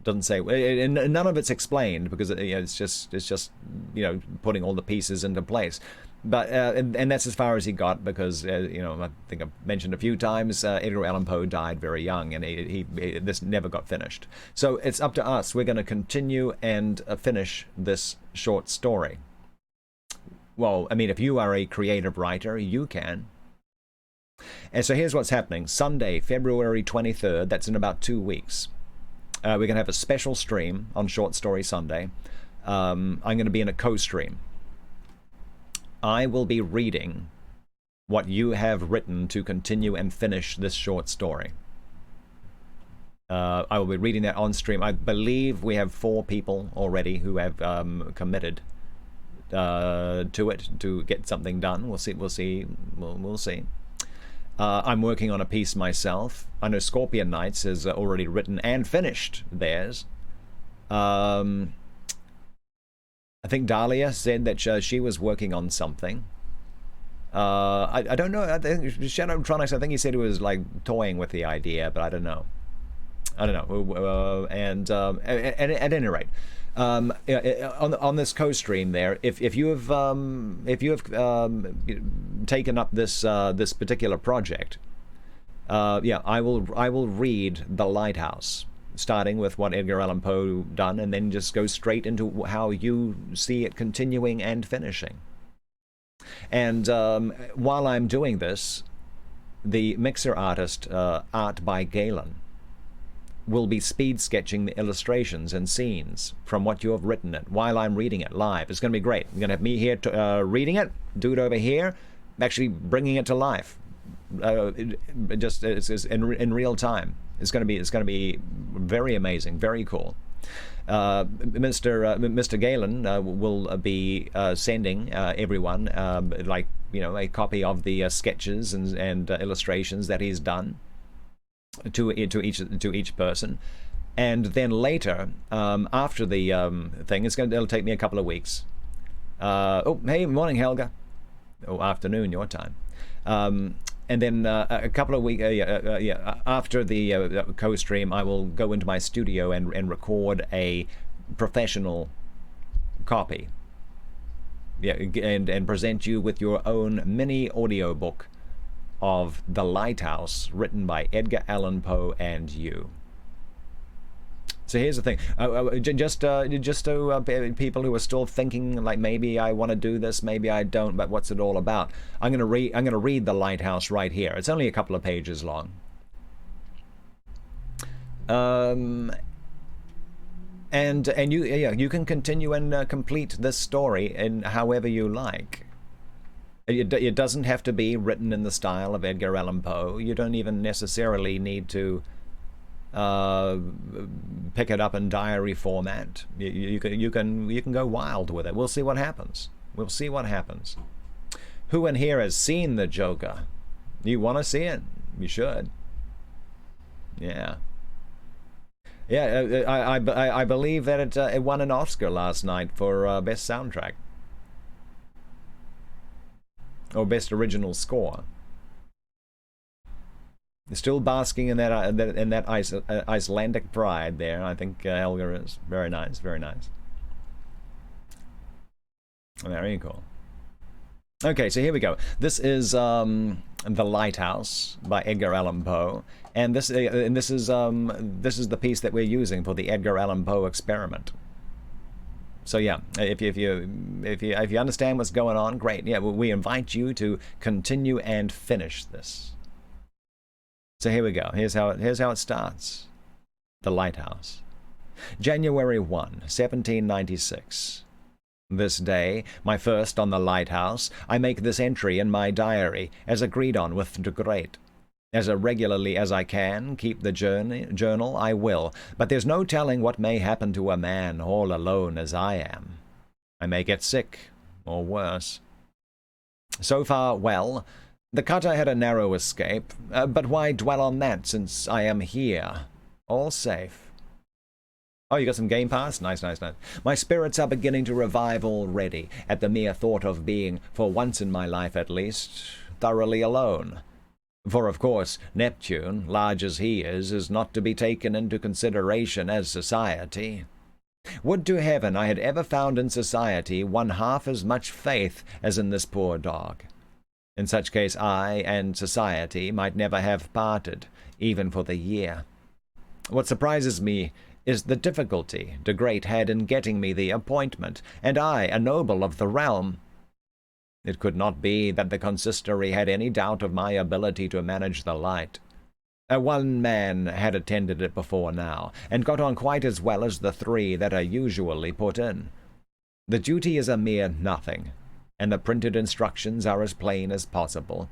Doesn't say, and none of it's explained because it's just putting all the pieces into place. But and that's as far as he got, because I think I've mentioned a few times Edgar Allan Poe died very young, and this never got finished. So it's up to us. We're going to continue and finish this short story. Well, I mean, if you are a creative writer, you can. And so here's what's happening. Sunday, February 23rd, that's in about 2 weeks. We're going to have a special stream on Short Story Sunday. I'm going to be in a co-stream. I will be reading what you have written to continue and finish this short story. I will be reading that on stream. I believe we have 4 people already who have committed to it to get something done. We'll see. I'm working on a piece myself. I know Scorpion Knights has already written and finished theirs. I think Dahlia said that she was working on something. I don't know. I think Shadowtronics, I think he said he was like toying with the idea, but I don't know. At any rate, on this co-stream there, if you have taken up this particular project, I will read The Lighthouse, starting with what Edgar Allan Poe done, and then just go straight into how you see it continuing and finishing. And while I'm doing this, the mixer artist Art by Galen will be speed sketching the illustrations and scenes from what you have written it while I'm reading it live. It's going to be great. You're going to have me here reading it, dude over here actually bringing it to life, it's in real time. It's going to be very amazing, very cool. Mr. Galen will be sending everyone a copy of the sketches and illustrations that he's done to each person, and then later, after the thing, it'll take me a couple of weeks. Hey, morning, Helga. Afternoon, your time. And then a couple of weeks, after the co-stream, I will go into my studio and record a professional copy. And present you with your own mini audiobook of The Lighthouse, written by Edgar Allan Poe and you. So here's the thing, just so people who are still thinking like maybe I want to do this, maybe I don't, but what's it all about? I'm gonna read The Lighthouse right here. It's only a couple of pages long. And you can continue and complete this story in however you like. It doesn't have to be written in the style of Edgar Allan Poe. You don't even necessarily need to pick it up in diary format. You can go wild with it. We'll see what happens. Who in here has seen The Joker? You want to see it? You should. Yeah. I believe that it won an Oscar last night for best soundtrack. Or best original score. Still basking in that Icelandic pride there. I think Helga is very nice, very nice. Very cool. Okay, so here we go. This is The Lighthouse by Edgar Allan Poe, and this is the piece that we're using for the Edgar Allan Poe experiment. So yeah, if you understand what's going on, great. Yeah, we invite you to continue and finish this. So here we go. Here's how it starts. The Lighthouse. January 1, 1796. This day, my first on the lighthouse, I make this entry in my diary, as agreed on with de Great. As irregularly as I can keep the journal, I will, but there's no telling what may happen to a man all alone as I am. I may get sick, or worse. So far, well. The cutter had a narrow escape, but why dwell on that since I am here? All safe. Oh, you got some Game Pass? Nice, nice, nice. My spirits are beginning to revive already at the mere thought of being, for once in my life at least, thoroughly alone. For, of course, Neptune, large as he is not to be taken into consideration as society. Would to heaven I had ever found in society one half as much faith as in this poor dog. In such case I and society might never have parted, even for the year. What surprises me is the difficulty de Great had in getting me the appointment, and I, a noble of the realm. It could not be that the consistory had any doubt of my ability to manage the light. One man had attended it before now, and got on quite as well as the three that are usually put in. The duty is a mere nothing, and the printed instructions are as plain as possible.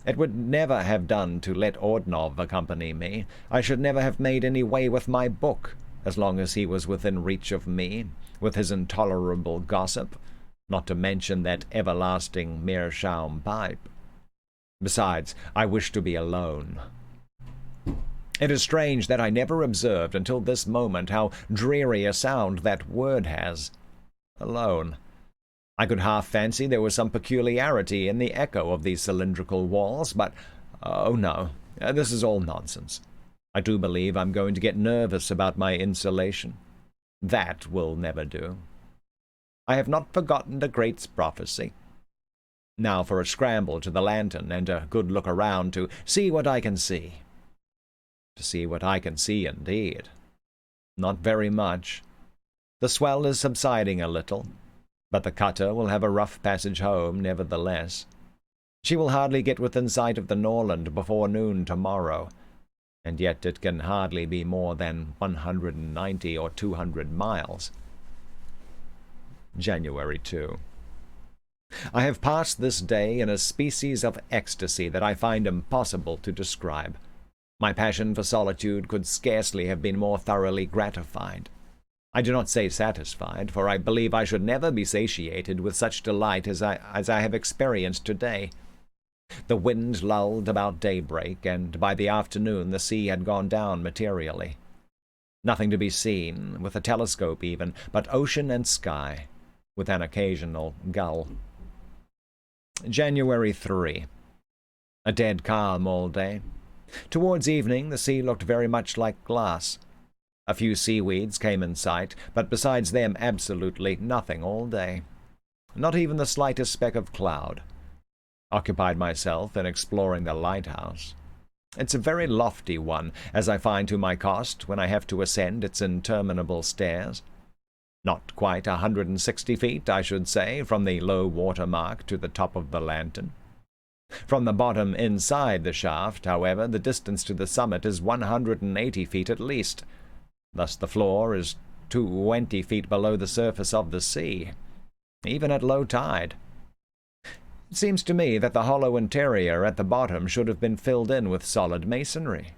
It would never have done to let Ordnov accompany me. I should never have made any way with my book, as long as he was within reach of me, with his intolerable gossip, not to mention that everlasting meerschaum pipe. Besides, I wish to be alone. It is strange that I never observed until this moment how dreary a sound that word has. Alone. I could half fancy there was some peculiarity in the echo of these cylindrical walls, but, oh no, this is all nonsense. I do believe I'm going to get nervous about my insulation. That will never do. I have not forgotten the Great's prophecy. Now for a scramble to the lantern and a good look around to see what I can see. To see what I can see, indeed. Not very much. The swell is subsiding a little, but the cutter will have a rough passage home, nevertheless. She will hardly get within sight of the Norland before noon tomorrow, and yet it can hardly be more than 190 or 200 miles. January 2. I have passed this day in a species of ecstasy that I find impossible to describe. My passion for solitude could scarcely have been more thoroughly gratified. I do not say satisfied, for I believe I should never be satiated with such delight as I have experienced today. The wind lulled about daybreak, and by the afternoon the sea had gone down materially. Nothing to be seen, with a telescope even, but ocean and sky, with an occasional gull. January 3. A dead calm all day. Towards evening the sea looked very much like glass. A few seaweeds came in sight, but besides them absolutely nothing all day. Not even the slightest speck of cloud. Occupied myself in exploring the lighthouse. It's a very lofty one, as I find to my cost when I have to ascend its interminable stairs. Not quite 160 feet, I should say, from the low water mark to the top of the lantern. From the bottom inside the shaft, however, the distance to the summit is 180 feet at least. Thus the floor is 20 feet below the surface of the sea, even at low tide. It seems to me that the hollow interior at the bottom should have been filled in with solid masonry.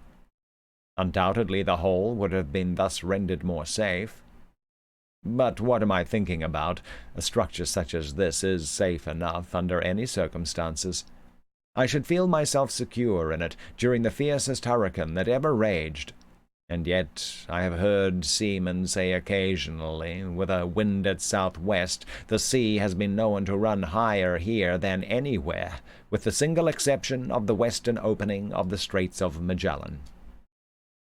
Undoubtedly the hole would have been thus rendered more safe. But what am I thinking about? A structure such as this is safe enough under any circumstances. I should feel myself secure in it during the fiercest hurricane that ever raged. And yet I have heard seamen say occasionally, with a wind at southwest, the sea has been known to run higher here than anywhere, with the single exception of the western opening of the Straits of Magellan.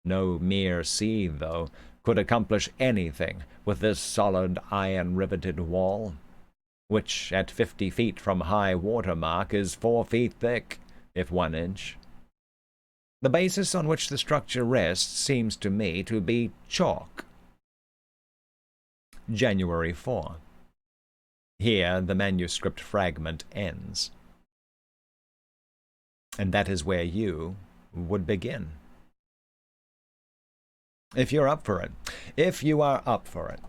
No mere sea, though, could accomplish anything with this solid iron-riveted wall, which at 50 feet from high water mark is 4 feet thick, if 1 inch. The basis on which the structure rests seems to me to be chalk. January 4. Here the manuscript fragment ends. And that is where you would begin. If you're up for it. If you are up for it.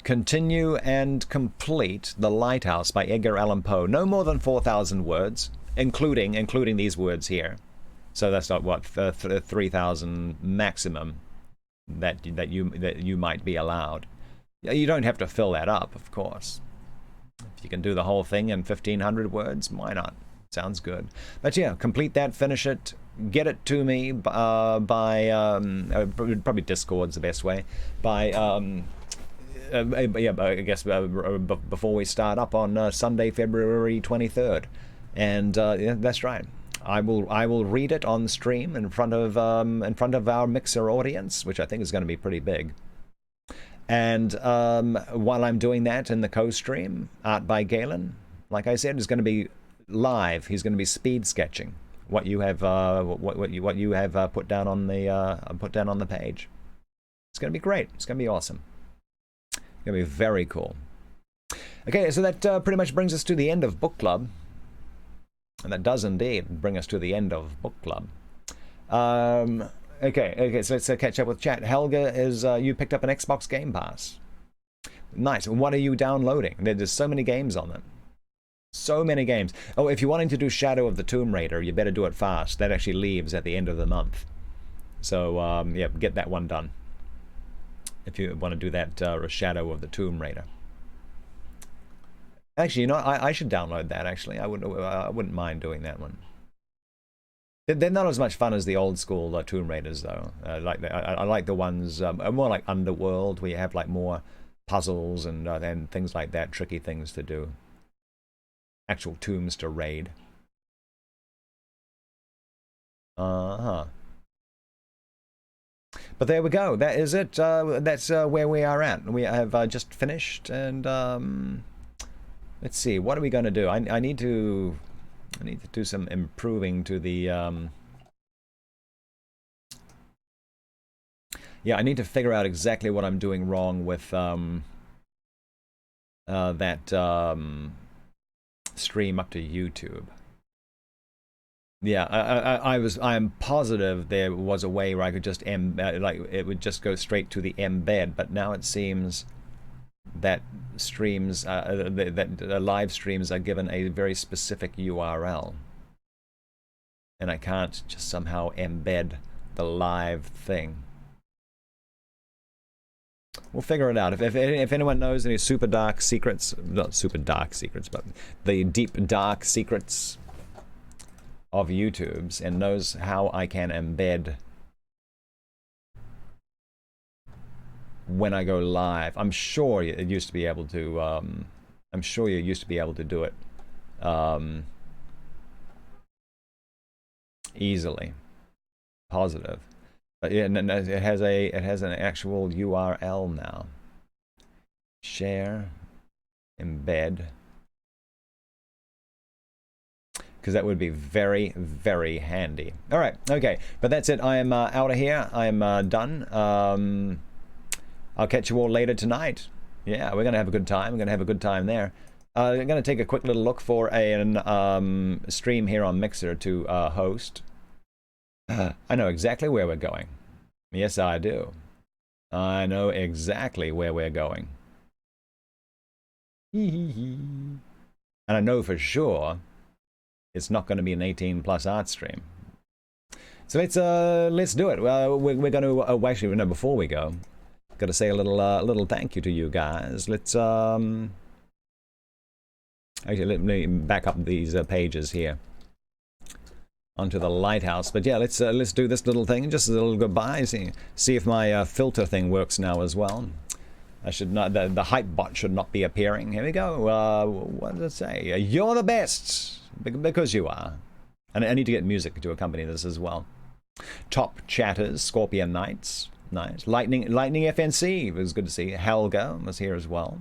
Continue and complete The Lighthouse by Edgar Allan Poe. No more than 4,000 words, including these words here. So that's not what 3,000 maximum that you might be allowed. You don't have to fill that up, of course. If you can do the whole thing in 1,500 words, why not? Sounds good. But yeah, complete that, finish it, get it to me by probably Discord's the best way. By yeah, I guess before we start up on Sunday, February 23rd, and yeah, that's right. I will read it on stream in front of our Mixer audience, which I think is going to be pretty big. And while I'm doing that in the co-stream, Art by Galen, like I said, is going to be live. He's going to be speed sketching what you have what you have put down on the page. It's going to be great. It's going to be awesome. It's going to be very cool. Okay, so that pretty much brings us to the end of book club. And that does indeed bring us to the end of book club. Okay, so let's catch up with chat. Helga, you picked up an Xbox Game Pass. Nice. What are you downloading? There's so many games on them. So many games. Oh, if you're wanting to do Shadow of the Tomb Raider, you better do it fast. That actually leaves at the end of the month. So, yeah, get that one done. If you want to do that Shadow of the Tomb Raider. Actually, you know, I should download that, actually. I wouldn't mind doing that one. They're not as much fun as the old school Tomb Raiders, though. I like the ones more like Underworld, where you have like more puzzles and things like that, tricky things to do. Actual tombs to raid. But there we go. That is it. That's where we are at. We have just finished, and let's see. What are we going to do? I need to do some improving to the. Yeah, I need to figure out exactly what I'm doing wrong with that stream up to YouTube. Yeah, I am positive there was a way where I could just like it would just go straight to the embed, but now it seems that streams that live streams are given a very specific URL, and I can't just somehow embed the live thing. We'll figure it out. If anyone knows any super dark secrets, not super dark secrets, but the deep dark secrets of YouTube's and knows how I can embed when I go live, I'm sure it used to be able to. I'm sure you used to be able to do it easily. Positive. But yeah, it has an actual URL now. Share, embed, because that would be very, very handy. All right, okay, but that's it. I am out of here. I am done. I'll catch you all later tonight. Yeah, we're gonna have a good time. We're gonna have a good time there. I'm gonna take a quick little look for an stream here on Mixer to host. I know exactly where we're going. Yes, I do. I know exactly where we're going. And I know for sure it's not going to be an 18+ art stream. So let's do it. Well, we're going to actually, no, before we go, got to say a little thank you to you guys. Let's actually let me back up these pages here onto the lighthouse. But yeah, let's do this little thing, just a little goodbye. See if my filter thing works now as well. I should not, the hype bot should not be appearing. Here we go. What does it say? You're the best, because you are. And I need to get music to accompany this as well. Top chatters, Scorpion Knights, nice. Lightning FNC, it was good to see. Helga was here as well.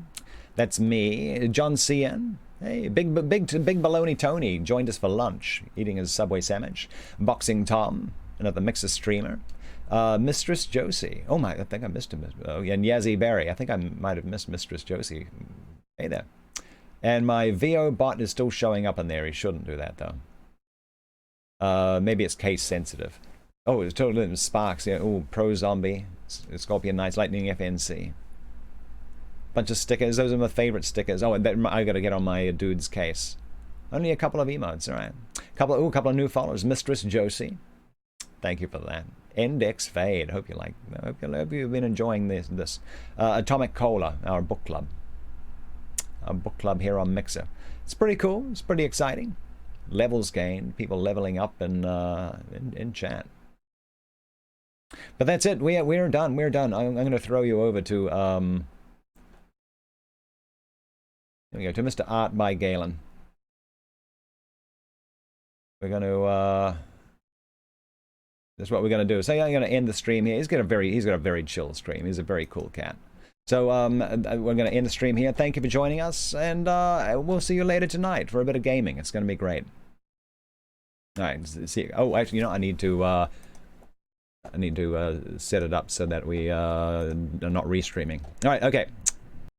That's me. John Cian. Hey, big baloney Tony joined us for lunch, eating his Subway sandwich. Boxing Tom, another Mixer streamer. Mistress Josie. Oh my, I think I missed him. Oh, and Yazzie Berry. I think I might have missed Mistress Josie. Hey there. And my VO bot is still showing up in there. He shouldn't do that though. Maybe it's case sensitive. Oh, it's totally Sparks. Yeah. Oh, Pro Zombie, Scorpion Knights, Lightning FNC. Bunch of stickers. Those are my favorite stickers. Oh, and I got to get on my dude's case. Only a couple of emotes, all right. Couple of new followers. Mistress Josie. Thank you for that. Index Fade. Hope you like. Hope you've been enjoying this. Atomic Cola, our book club. Our book club here on Mixer. It's pretty cool. It's pretty exciting. Levels gained. People leveling up in chat. But that's it. We're done. We're done. I'm going to throw you over to here we go, to Mr. Art by Galen. We're going to that's what we're going to do. So I'm going to end the stream here. He's got a very chill stream. He's a very cool cat. So we're going to end the stream here. Thank you for joining us, and we'll see you later tonight for a bit of gaming. It's going to be great. All right. See. Oh, actually, I need to set it up so that we are not restreaming. All right. Okay.